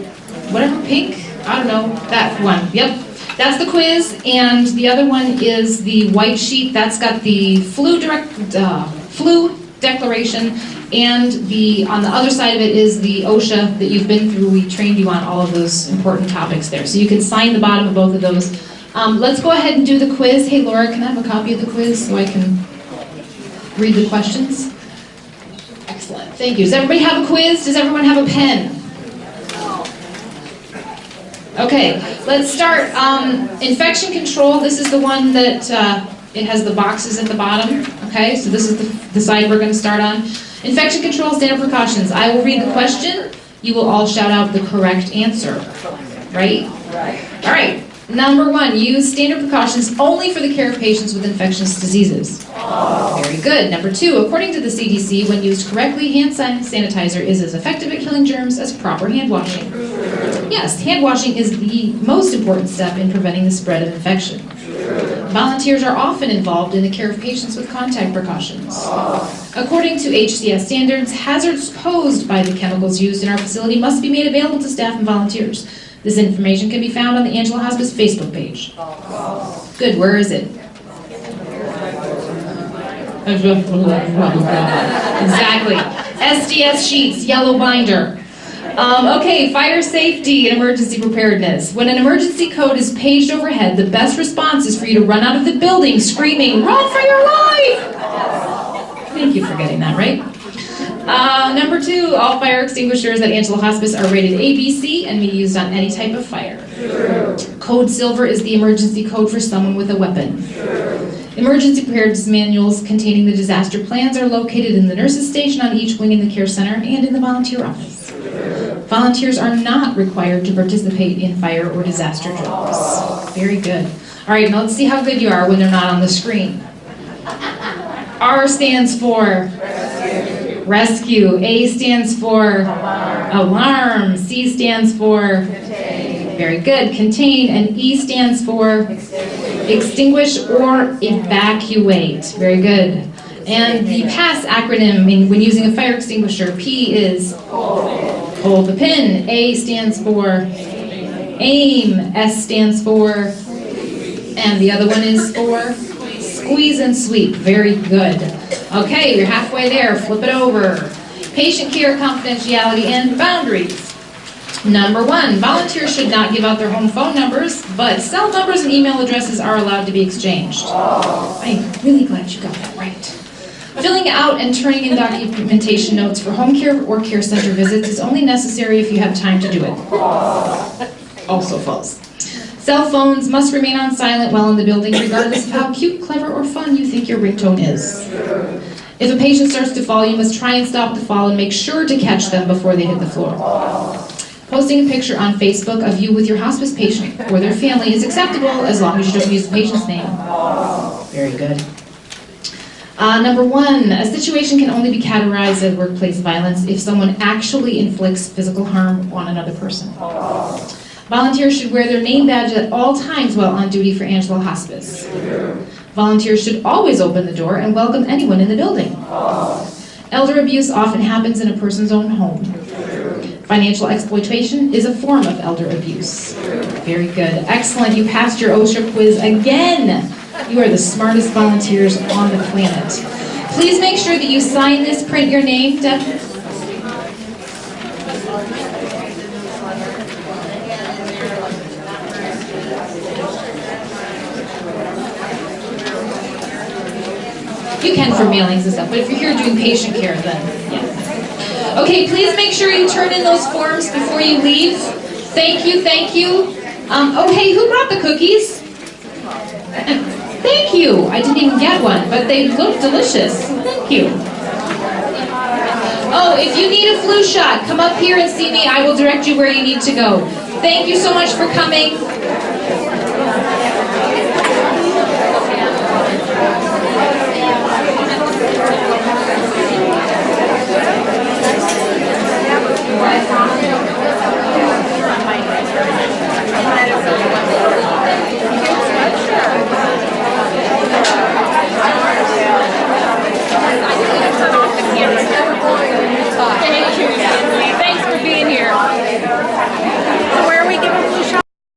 whatever, pink, I don't know, that one, yep. That's the quiz, and the other one is the white sheet. That's got the flu declaration, and on the other side of it is the OSHA that you've been through. We trained you on all of those important topics there. So you can sign the bottom of both of those. Let's go ahead and do the quiz. Hey, Laura, can I have a copy of the quiz so I can read the questions? Excellent, thank you. Does everybody have a quiz? Does everyone have a pen? Okay, let's start. Infection control, this is the one that it has the boxes at the bottom. Okay, so this is the side we're going to start on. Infection control, standard precautions. I will read the question. You will all shout out the correct answer. Right? Right. All right. Number one, use standard precautions only for the care of patients with infectious diseases. Very good. Number two, according to the CDC, when used correctly, hand sanitizer is as effective at killing germs as proper hand washing. Yes, hand washing is the most important step in preventing the spread of infection. Volunteers are often involved in the care of patients with contact precautions. According to HCS standards, hazards posed by the chemicals used in our facility must be made available to staff and volunteers. This information can be found on the Angela Hospice Facebook page. Good, where is it? Exactly. SDS sheets, yellow binder. Okay, fire safety and emergency preparedness. When an emergency code is paged overhead, the best response is for you to run out of the building screaming, "Run for your life!" Thank you for getting that right. Number 2, all fire extinguishers at Angela Hospice are rated ABC and may be used on any type of fire. Code Silver is the emergency code for someone with a weapon. Emergency preparedness manuals containing the disaster plans are located in the nurses' station on each wing in the care center and in the volunteer office. Volunteers are not required to participate in fire or disaster drills. Very good. All right, now let's see how good you are when they're not on the screen. R stands for rescue. A stands for alarm. C stands for very good, contain. And E stands for extinguish or evacuate. Very good. And the PASS acronym when using a fire extinguisher, P is hold the pin. A stands for aim. S stands for, and the other one is for squeeze and sweep. Very good. Okay, you're halfway there. Flip it over. Patient care, confidentiality, and boundaries. Number 1, volunteers should not give out their home phone numbers, but cell numbers and email addresses are allowed to be exchanged. I'm really glad you got that right. Filling out and turning in documentation notes for home care or care center visits is only necessary if you have time to do it. Also false. Cell phones must remain on silent while in the building, regardless of how cute, clever, or fun you think your ringtone is. If a patient starts to fall, you must try and stop the fall and make sure to catch them before they hit the floor. Posting a picture on Facebook of you with your hospice patient or their family is acceptable as long as you don't use the patient's name. Very good. Number 1, a situation can only be categorized as workplace violence if someone actually inflicts physical harm on another person. Volunteers should wear their name badge at all times while on duty for Angela Hospice. Volunteers should always open the door and welcome anyone in the building. Elder abuse often happens in a person's own home. Financial exploitation is a form of elder abuse. Very good. Excellent. You passed your OSHA quiz again. You are the smartest volunteers on the planet. Please make sure that you sign this, print your name, Deb. You can for mailings and stuff, but if you're here doing patient care, then yeah. Okay, please make sure you turn in those forms before you leave. Thank you, thank you. Oh, hey, who brought the cookies? Thank you. I didn't even get one, but they look delicious. Thank you. Oh, if you need a flu shot, come up here and see me. I will direct you where you need to go. Thank you so much for coming.